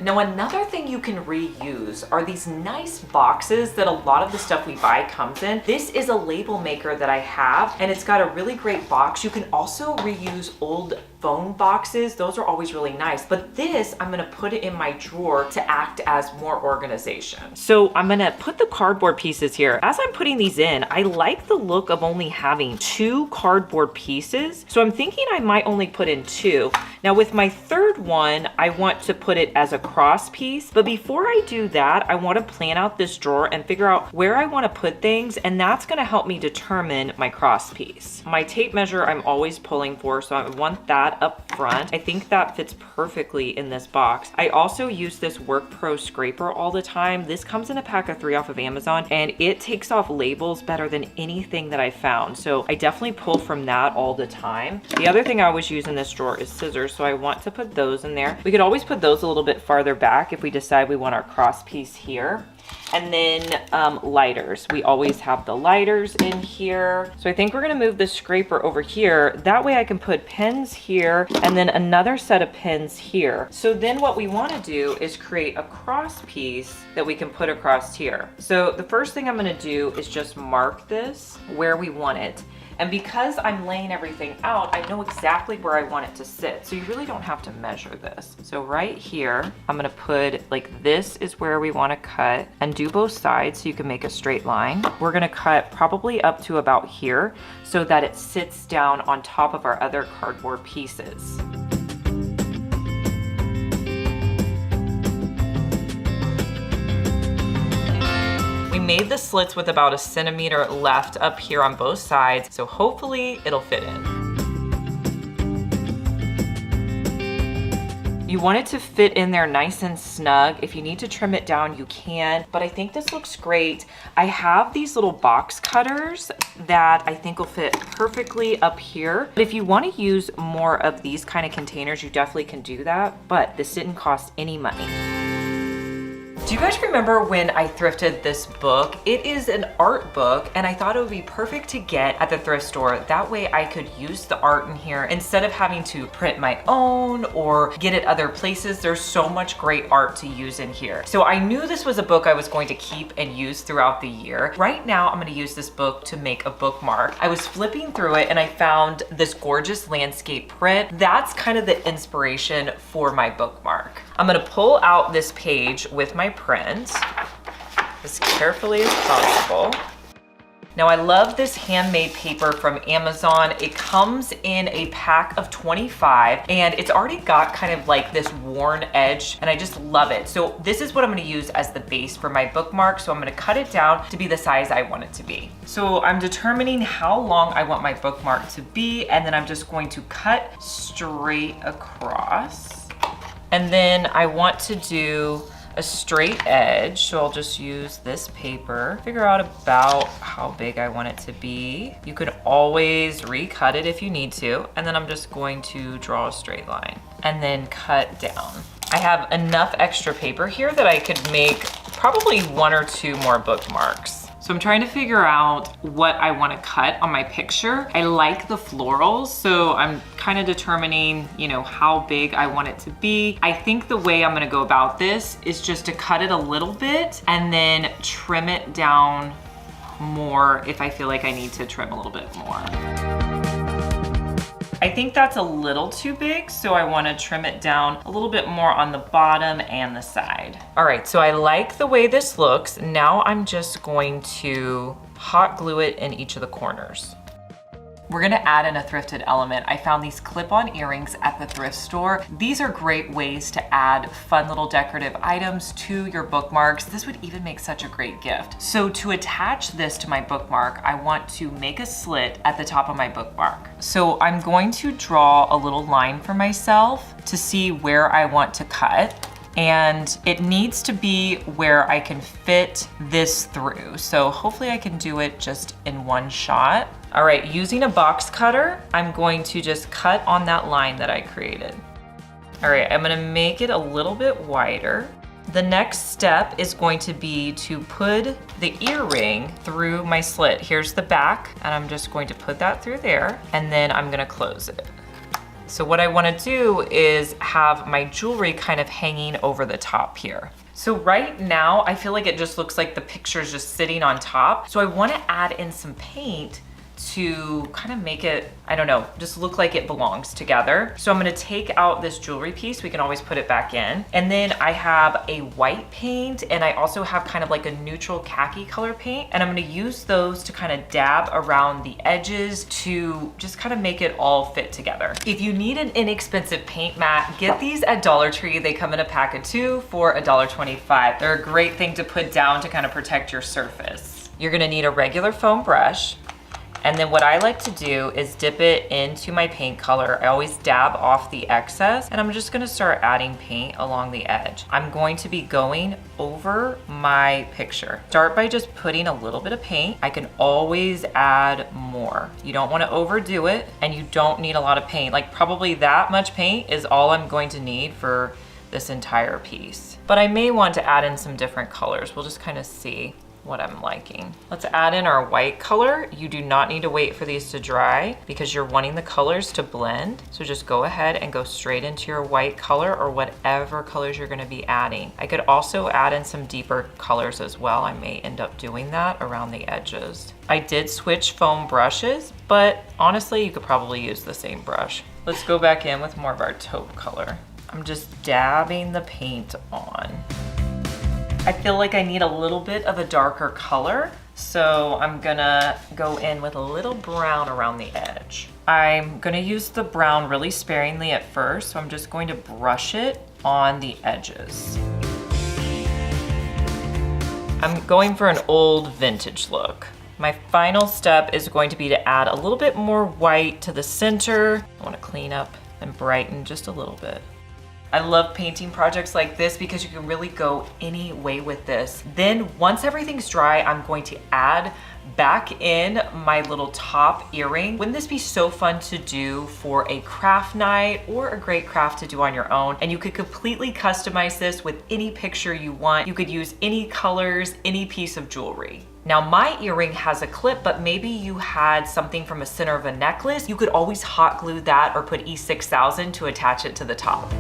Now, another thing you can reuse are these nice boxes that a lot of the stuff we buy comes in. This is a label maker that I have, and it's got a really great box. You can also reuse old phone boxes. Those are always really nice. But this, I'm gonna put it in my drawer to act as more organization. So I'm gonna put the cardboard pieces here. As I'm putting these in, I like the look of only having 2 cardboard pieces. So I'm thinking I might only put in 2. Now with my third one, I want to put it as a cross piece. But before I do that, I wanna plan out this drawer and figure out where I wanna put things, and that's gonna help me determine my cross piece. My tape measure I'm always pulling for, so I want that up front. I think that fits perfectly in this box. I also use this Work Pro scraper all the time. This comes in a pack of 3 off of Amazon, and it takes off labels better than anything that I found. So I definitely pull from that all the time. The other thing I always use in this drawer is scissors, so I want to put those in there. We could always put those a little bit farther back if we decide we want our cross piece here. And then lighters. We always have the lighters in here. So I think we're gonna move the scraper over here. That way I can put pins here and then another set of pins here. So then what we wanna do is create a cross piece that we can put across here. So the first thing I'm gonna do is just mark this where we want it. And because I'm laying everything out, I know exactly where I want it to sit. So you really don't have to measure this. So right here, I'm gonna put, like, this is where we wanna cut, and do both sides so you can make a straight line. We're gonna cut probably up to about here so that it sits down on top of our other cardboard pieces. We made the slits with about 1 centimeter left up here on both sides, so hopefully it'll fit in. You want it to fit in there nice and snug. If you need to trim it down, you can, but I think this looks great. I have these little box cutters that I think will fit perfectly up here. But if you want to use more of these kind of containers, you definitely can do that, but this didn't cost any money. Do you guys remember when I thrifted this book? It is an art book and I thought it would be perfect to get at the thrift store. That way I could use the art in here instead of having to print my own or get it other places. There's so much great art to use in here. So I knew this was a book I was going to keep and use throughout the year. Right now I'm going to use this book to make a bookmark. I was flipping through it and I found this gorgeous landscape print. That's kind of the inspiration for my bookmark. I'm going to pull out this page with my print as carefully as possible. Now I love this handmade paper from Amazon. It comes in a pack of 25 and it's already got kind of like this worn edge and I just love it. So this is what I'm gonna use as the base for my bookmark. So I'm gonna cut it down to be the size I want it to be. So I'm determining how long I want my bookmark to be and then I'm just going to cut straight across. And then I want to do a straight edge, so I'll just use this paper, figure out about how big I want it to be. You could always recut it if you need to, and then I'm just going to draw a straight line and then cut down. I have enough extra paper here that I could make probably 1 or 2 more bookmarks. So I'm trying to figure out what I want to cut on my picture. I like the florals, so I'm kind of determining, you know, how big I want it to be. I think the way I'm going to go about this is just to cut it a little bit and then trim it down more if I feel like I need to trim a little bit more. I think that's a little too big, so I want to trim it down a little bit more on the bottom and the side. All right, so I like the way this looks. Now I'm just going to hot glue it in each of the corners. We're gonna add in a thrifted element. I found these clip-on earrings at the thrift store. These are great ways to add fun little decorative items to your bookmarks. This would even make such a great gift. So to attach this to my bookmark, I want to make a slit at the top of my bookmark. So I'm going to draw a little line for myself to see where I want to cut. And it needs to be where I can fit this through. So hopefully I can do it just in one shot. All right, using a box cutter, I'm going to just cut on that line that I created. All right, I'm gonna make it a little bit wider. The next step is going to be to put the earring through my slit. Here's the back, and I'm just going to put that through there, and then I'm gonna close it. So what I wanna do is have my jewelry kind of hanging over the top here. So right now, I feel like it just looks like the picture's just sitting on top. So I wanna add in some paint to kind of make it, I don't know, just look like it belongs together. So I'm gonna take out this jewelry piece. We can always put it back in. And then I have a white paint and I also have kind of like a neutral khaki color paint. And I'm gonna use those to kind of dab around the edges to just kind of make it all fit together. If you need an inexpensive paint mat, get these at Dollar Tree. They come in a pack of 2 for $1.25. They're a great thing to put down to kind of protect your surface. You're gonna need a regular foam brush. And then what I like to do is dip it into my paint color. I always dab off the excess and I'm just gonna start adding paint along the edge. I'm going to be going over my picture. Start by just putting a little bit of paint. I can always add more. You don't wanna overdo it and you don't need a lot of paint. Like probably that much paint is all I'm going to need for this entire piece. But I may want to add in some different colors. We'll just kind of see what I'm liking. Let's add in our white color. You do not need to wait for these to dry because you're wanting the colors to blend. So just go ahead and go straight into your white color or whatever colors you're gonna be adding. I could also add in some deeper colors as well. I may end up doing that around the edges. I did switch foam brushes, but honestly, you could probably use the same brush. Let's go back in with more of our taupe color. I'm just dabbing the paint on. I feel like I need a little bit of a darker color, so I'm gonna go in with a little brown around the edge. I'm gonna use the brown really sparingly at first, so I'm just going to brush it on the edges. I'm going for an old vintage look. My final step is going to be to add a little bit more white to the center. I wanna clean up and brighten just a little bit. I love painting projects like this because you can really go any way with this. Then once everything's dry, I'm going to add back in my little top earring. Wouldn't this be so fun to do for a craft night or a great craft to do on your own? And you could completely customize this with any picture you want. You could use any colors, any piece of jewelry. Now my earring has a clip, but maybe you had something from a center of a necklace. You could always hot glue that or put E6000 to attach it to the top.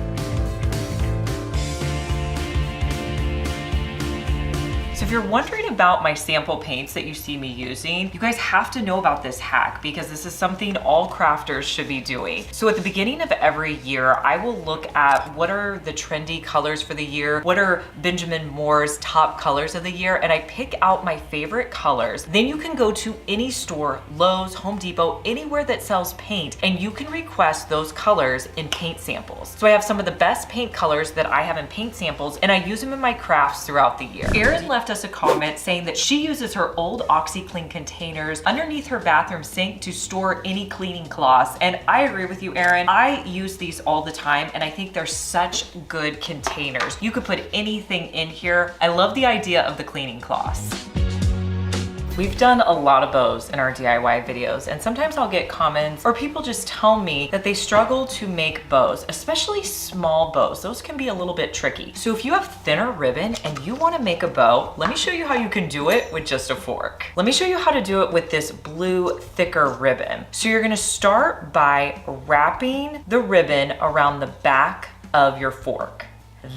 So if you're wondering about my sample paints that you see me using, you guys have to know about this hack because this is something all crafters should be doing. So at the beginning of every year, I will look at what are the trendy colors for the year, what are Benjamin Moore's top colors of the year, and I pick out my favorite colors. Then you can go to any store, Lowe's, Home Depot, anywhere that sells paint, and you can request those colors in paint samples. So I have some of the best paint colors that I have in paint samples, and I use them in my crafts throughout the year. Erin left us a comment saying that she uses her old OxyClean containers underneath her bathroom sink to store any cleaning cloths. And I agree with you, Erin. I use these all the time and I think they're such good containers. You could put anything in here. I love the idea of the cleaning cloths. We've done a lot of bows in our DIY videos, and sometimes I'll get comments or people just tell me that they struggle to make bows, especially small bows. Those can be a little bit tricky. So if you have thinner ribbon and you want to make a bow, let me show you how you can do it with just a fork. Let me show you how to do it with this blue thicker ribbon. So you're going to start by wrapping the ribbon around the back of your fork.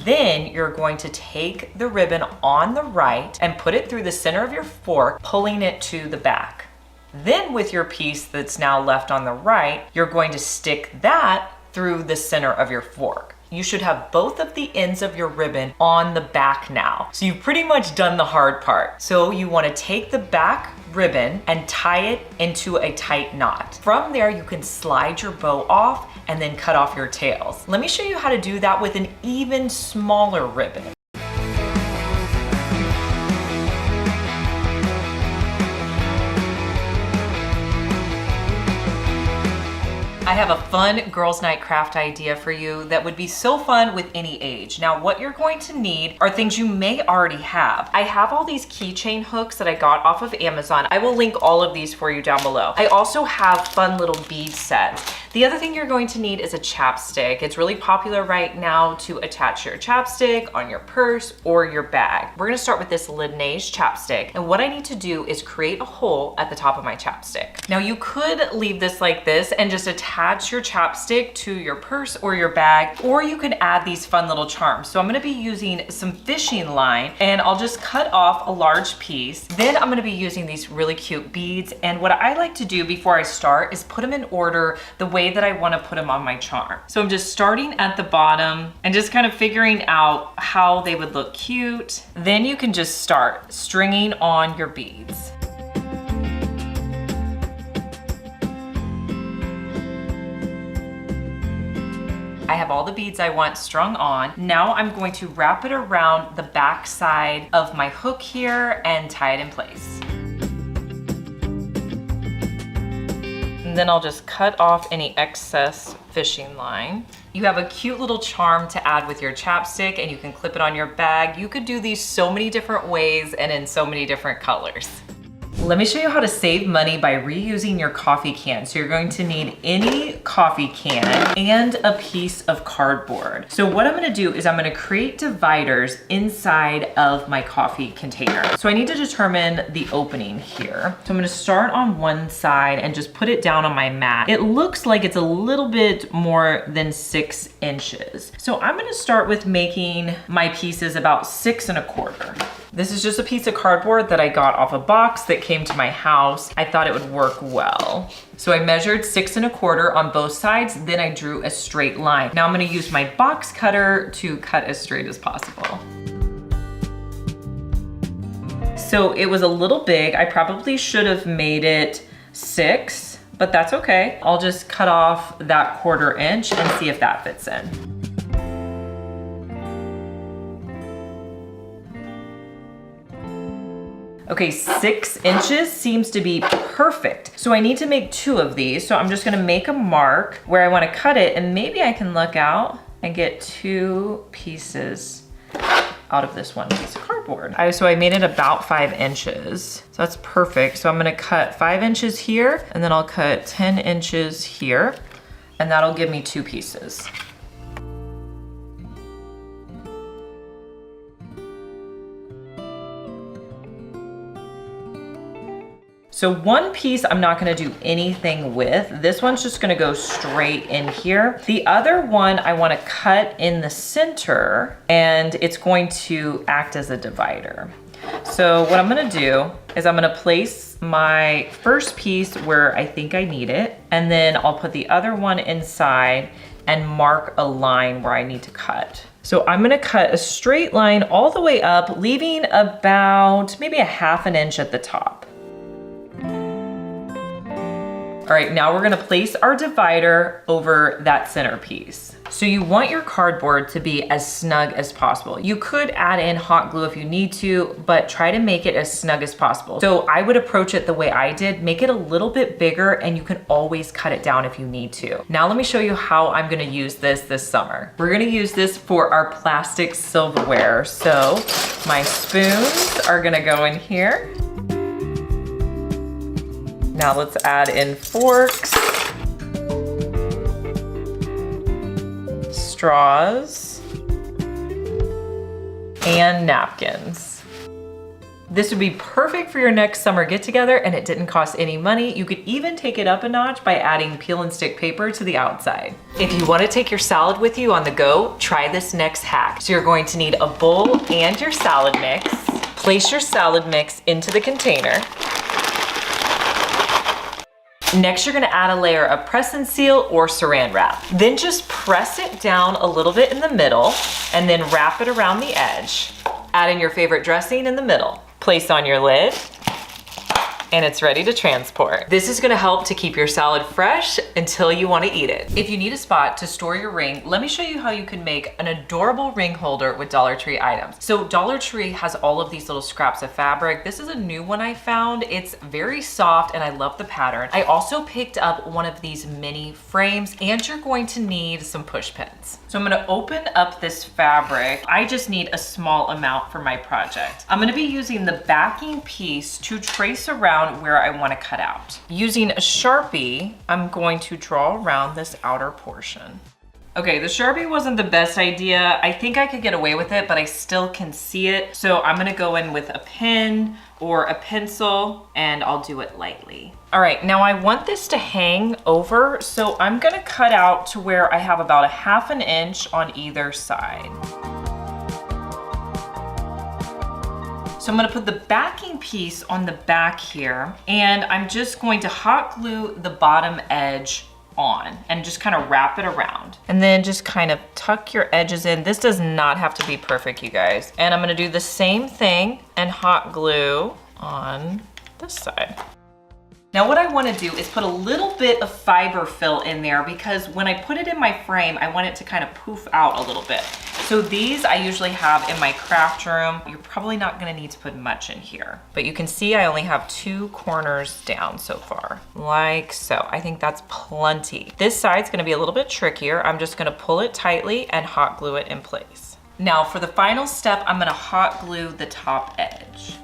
Then you're going to take the ribbon on the right and put it through the center of your fork, pulling it to the back. Then with your piece that's now left on the right, you're going to stick that through the center of your fork. You should have both of the ends of your ribbon on the back now. So you've pretty much done the hard part. So you want to take the back ribbon and tie it into a tight knot. From there, you can slide your bow off and then cut off your tails. Let me show you how to do that with an even smaller ribbon. I have a fun girls' night craft idea for you that would be so fun with any age. Now, what you're going to need are things you may already have. I have all these keychain hooks that I got off of Amazon. I will link all of these for you down below. I also have fun little bead sets. The other thing you're going to need is a chapstick. It's really popular right now to attach your chapstick on your purse or your bag. We're gonna start with this Laneige chapstick. And what I need to do is create a hole at the top of my chapstick. Now you could leave this like this and just attach your chapstick to your purse or your bag, or you could add these fun little charms. So I'm gonna be using some fishing line and I'll just cut off a large piece. Then I'm gonna be using these really cute beads. And what I like to do before I start is put them in order the way that I wanna put them on my charm. So I'm just starting at the bottom and just kind of figuring out how they would look cute. Then you can just start stringing on your beads. I have all the beads I want strung on. Now I'm going to wrap it around the back side of my hook here and tie it in place. And then I'll just cut off any excess fishing line. You have a cute little charm to add with your chapstick and you can clip it on your bag. You could do these so many different ways and in so many different colors. Let me show you how to save money by reusing your coffee can. So you're going to need any coffee can and a piece of cardboard. So what I'm gonna do is I'm gonna create dividers inside of my coffee container. So I need to determine the opening here. So I'm gonna start on one side and just put it down on my mat. It looks like it's a little bit more than 6 inches. So I'm gonna start with making my pieces about 6 1/4. This is just a piece of cardboard that I got off a box that came to my house. I thought it would work well. So I measured 6 1/4 on both sides, then I drew a straight line. Now I'm gonna use my box cutter to cut as straight as possible. So it was a little big. I probably should have made it 6, but that's okay. I'll just cut off that 1/4 inch and see if that fits in. Okay, 6 inches seems to be perfect. So I need to make 2 of these. So I'm just gonna make a mark where I wanna cut it, and maybe I can look out and get 2 pieces out of this one piece of cardboard. So I made it about 5 inches. So that's perfect. So I'm gonna cut 5 inches here, and then I'll cut 10 inches here, and that'll give me 2 pieces. So one piece I'm not gonna do anything with. This one's just gonna go straight in here. The other one I wanna cut in the center, and it's going to act as a divider. So what I'm gonna do is I'm gonna place my first piece where I think I need it, and then I'll put the other one inside and mark a line where I need to cut. So I'm gonna cut a straight line all the way up, leaving about maybe 1/2 inch at the top. All right, now we're gonna place our divider over that center piece. So you want your cardboard to be as snug as possible. You could add in hot glue if you need to, but try to make it as snug as possible. So I would approach it the way I did, make it a little bit bigger, and you can always cut it down if you need to. Now let me show you how I'm gonna use this summer. We're gonna use this for our plastic silverware. So my spoons are gonna go in here. Now let's add in forks, straws, and napkins. This would be perfect for your next summer get together, and it didn't cost any money. You could even take it up a notch by adding peel and stick paper to the outside. If you want to take your salad with you on the go, try this next hack. So you're going to need a bowl and your salad mix. Place your salad mix into the container. Next, you're gonna add a layer of press and seal or saran wrap. Then just press it down a little bit in the middle and then wrap it around the edge. Add in your favorite dressing in the middle. Place on your lid, and it's ready to transport. This is gonna help to keep your salad fresh until you wanna eat it. If you need a spot to store your ring, let me show you how you can make an adorable ring holder with Dollar Tree items. So Dollar Tree has all of these little scraps of fabric. This is a new one I found. It's very soft and I love the pattern. I also picked up one of these mini frames, and you're going to need some push pins. So I'm gonna open up this fabric. I just need a small amount for my project. I'm gonna be using the backing piece to trace around where I want to cut out. Using a Sharpie, I'm going to draw around this outer portion. Okay, the Sharpie wasn't the best idea. I think I could get away with it, but I still can see it. So I'm gonna go in with a pen or a pencil, and I'll do it lightly. All right, now I want this to hang over, so I'm gonna cut out to where I have about 1/2 inch on either side. So I'm gonna put the backing piece on the back here, and I'm just going to hot glue the bottom edge on and just kind of wrap it around. And then just kind of tuck your edges in. This does not have to be perfect, you guys. And I'm gonna do the same thing and hot glue on this side. Now what I wanna do is put a little bit of fiber fill in there, because when I put it in my frame, I want it to kind of poof out a little bit. So these I usually have in my craft room. You're probably not gonna need to put much in here, but you can see I only have 2 corners down so far, like so. I think that's plenty. This side's gonna be a little bit trickier. I'm just gonna pull it tightly and hot glue it in place. Now for the final step, I'm gonna hot glue the top edge.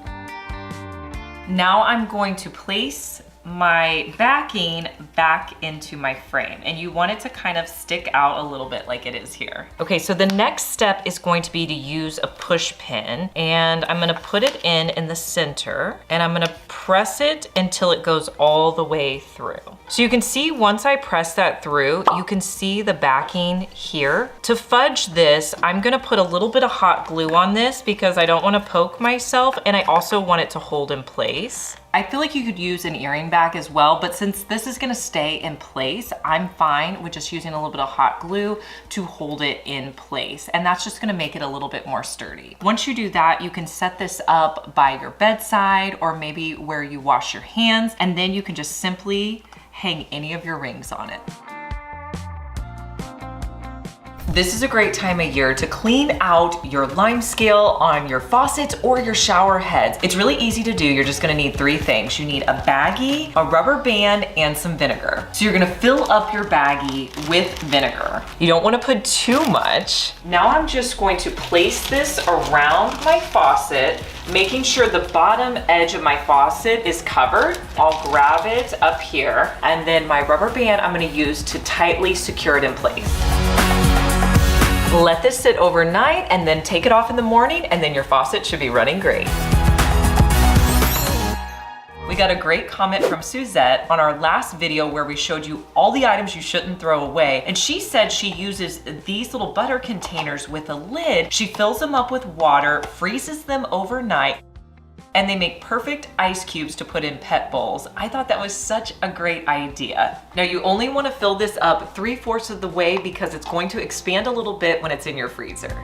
Now I'm going to place my backing back into my frame, and you want it to kind of stick out a little bit like it is here. Okay, so the next step is going to be to use a push pin, and I'm gonna put it in the center, and I'm gonna press it until it goes all the way through. So you can see once I press that through, you can see the backing here. To fudge this, I'm gonna put a little bit of hot glue on this because I don't wanna poke myself, and I also want it to hold in place. I feel like you could use an earring back as well, but since this is gonna stay in place, I'm fine with just using a little bit of hot glue to hold it in place. And that's just gonna make it a little bit more sturdy. Once you do that, you can set this up by your bedside or maybe where you wash your hands, and then you can just simply hang any of your rings on it. This is a great time of year to clean out your lime scale on your faucets or your shower heads. It's really easy to do. You're just gonna need 3 things. You need a baggie, a rubber band, and some vinegar. So you're gonna fill up your baggie with vinegar. You don't wanna put too much. Now I'm just going to place this around my faucet, making sure the bottom edge of my faucet is covered. I'll grab it up here, and then my rubber band I'm gonna use to tightly secure it in place. Let this sit overnight and then take it off in the morning, and then your faucet should be running great. We got a great comment from Suzette on our last video where we showed you all the items you shouldn't throw away. And she said she uses these little butter containers with a lid. She fills them up with water, freezes them overnight, and they make perfect ice cubes to put in pet bowls. I thought that was such a great idea. Now you only want to fill this up 3/4 of the way because it's going to expand a little bit when it's in your freezer.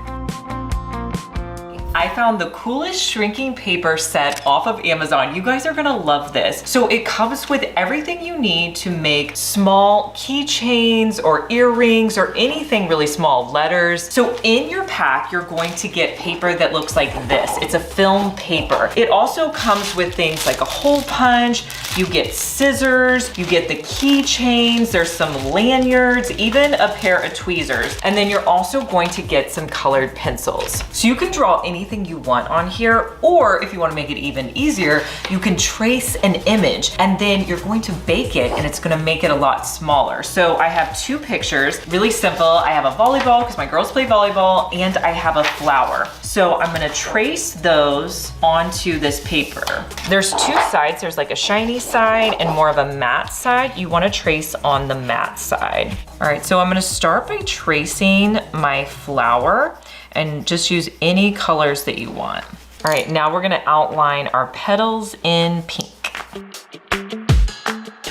I found the coolest shrinking paper set off of Amazon. You guys are gonna love this. So it comes with everything you need to make small keychains or earrings or anything really small, letters. So in your pack, you're going to get paper that looks like this. It's a film paper. It also comes with things like a hole punch, you get scissors, you get the keychains, there's some lanyards, even a pair of tweezers. And then you're also going to get some colored pencils. So you can draw anything you want on here, or if you want to make it even easier, you can trace an image and then you're going to bake it and it's going to make it a lot smaller. So I have 2 pictures, really simple. I have a volleyball because my girls play volleyball, and I have a flower. So I'm going to trace those onto this paper. There's 2 sides. There's like a shiny side and more of a matte side. You want to trace on the matte side. All right, so I'm going to start by tracing my flower, and just use any colors that you want. All right, now we're gonna outline our petals in pink.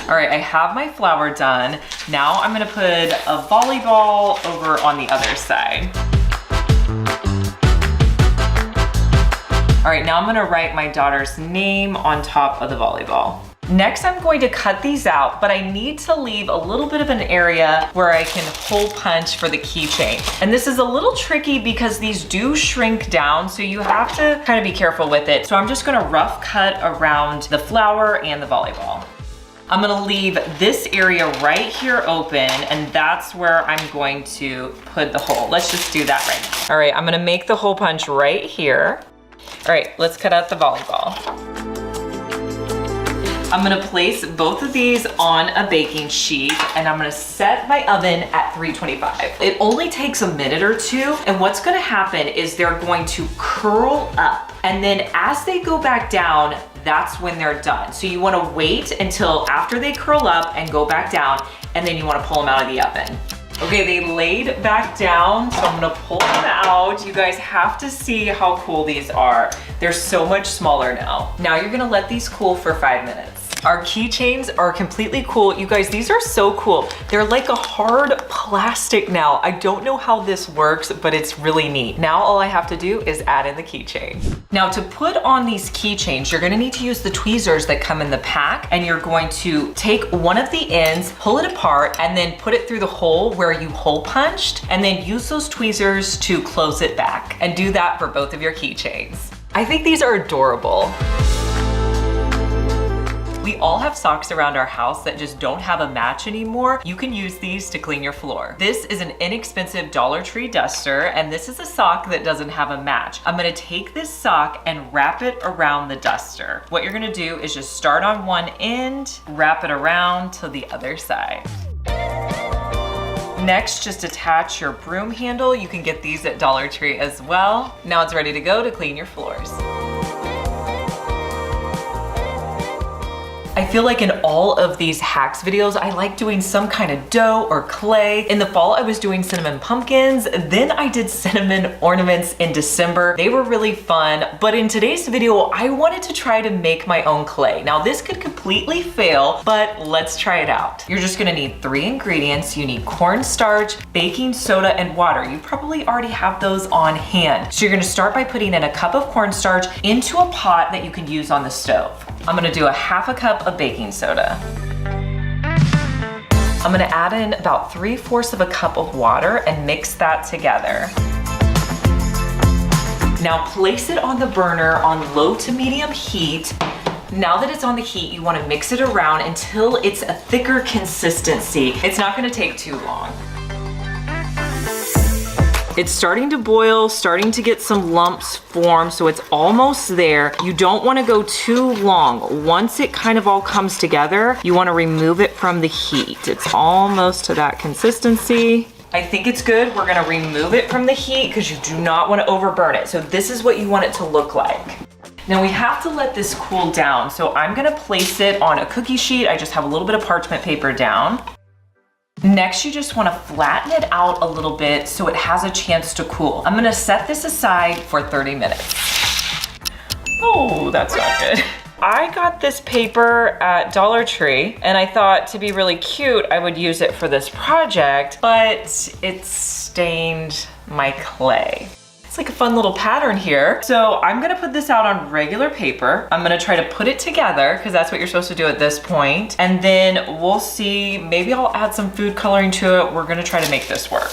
All right, I have my flower done. Now I'm gonna put a volleyball over on the other side. All right, now I'm gonna write my daughter's name on top of the volleyball. Next, I'm going to cut these out, but I need to leave a little bit of an area where I can hole punch for the keychain. And this is a little tricky because these do shrink down, so you have to kind of be careful with it. So I'm just gonna rough cut around the flower and the volleyball. I'm gonna leave this area right here open, and that's where I'm going to put the hole. Let's just do that right now. All right, I'm gonna make the hole punch right here. All right, let's cut out the volleyball. I'm gonna place both of these on a baking sheet, and I'm gonna set my oven at 325. It only takes a minute or 2, and what's gonna happen is they're going to curl up, and then as they go back down, that's when they're done. So you wanna wait until after they curl up and go back down, and then you wanna pull them out of the oven. Okay, they laid back down, so I'm gonna pull them out. You guys have to see how cool these are. They're so much smaller now. Now you're gonna let these cool for 5 minutes. Our keychains are completely cool. You guys, these are so cool. They're like a hard plastic now. I don't know how this works, but it's really neat. Now all I have to do is add in the keychain. Now to put on these keychains, you're gonna need to use the tweezers that come in the pack, and you're going to take one of the ends, pull it apart, and then put it through the hole where you hole punched, and then use those tweezers to close it back. And do that for both of your keychains. I think these are adorable. We all have socks around our house that just don't have a match anymore. You can use these to clean your floor. This is an inexpensive Dollar Tree duster, and this is a sock that doesn't have a match. I'm gonna take this sock and wrap it around the duster. What you're gonna do is just start on one end, wrap it around to the other side. Next, just attach your broom handle. You can get these at Dollar Tree as well. Now it's ready to go to clean your floors. I feel like in all of these hacks videos, I like doing some kind of dough or clay. In the fall, I was doing cinnamon pumpkins. Then I did cinnamon ornaments in December. They were really fun. But in today's video, I wanted to try to make my own clay. Now this could completely fail, but let's try it out. You're just gonna need 3 ingredients. You need cornstarch, baking soda, and water. You probably already have those on hand. So you're gonna start by putting in a cup of cornstarch into a pot that you can use on the stove. I'm gonna do a 1/2 cup of baking soda. I'm gonna add in about 3/4 of a cup of water and mix that together. Now place it on the burner on low to medium heat. Now that it's on the heat, you wanna mix it around until it's a thicker consistency. It's not gonna take too long. It's starting to boil, starting to get some lumps formed, so it's almost there. You don't wanna go too long. Once it kind of all comes together, you wanna remove it from the heat. It's almost to that consistency. I think it's good. We're gonna remove it from the heat because you do not wanna overburn it. So this is what you want it to look like. Now we have to let this cool down. So I'm gonna place it on a cookie sheet. I just have a little bit of parchment paper down. Next, you just wanna flatten it out a little bit so it has a chance to cool. I'm gonna set this aside for 30 minutes. Oh, that's not good. I got this paper at Dollar Tree and I thought to be really cute, I would use it for this project, but it stained my clay. It's like a fun little pattern here. So I'm gonna put this out on regular paper. I'm gonna try to put it together because that's what you're supposed to do at this point. And then we'll see, maybe I'll add some food coloring to it. We're gonna try to make this work.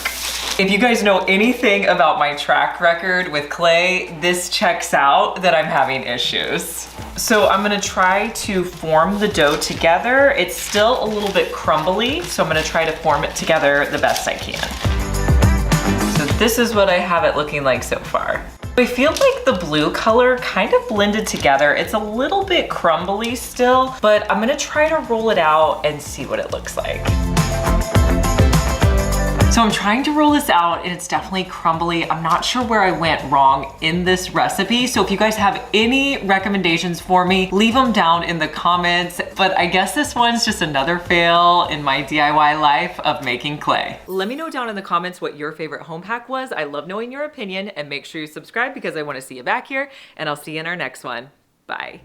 If you guys know anything about my track record with clay, this checks out that I'm having issues. So I'm gonna try to form the dough together. It's still a little bit crumbly, so I'm gonna try to form it together the best I can. So this is what I have it looking like so far. I feel like the blue color kind of blended together. It's a little bit crumbly still, but I'm gonna try to roll it out and see what it looks like. So I'm trying to roll this out and it's definitely crumbly. I'm not sure where I went wrong in this recipe. So if you guys have any recommendations for me, leave them down in the comments. But I guess this one's just another fail in my DIY life of making clay. Let me know down in the comments what your favorite home hack was. I love knowing your opinion, and make sure you subscribe because I want to see you back here, and I'll see you in our next one. Bye.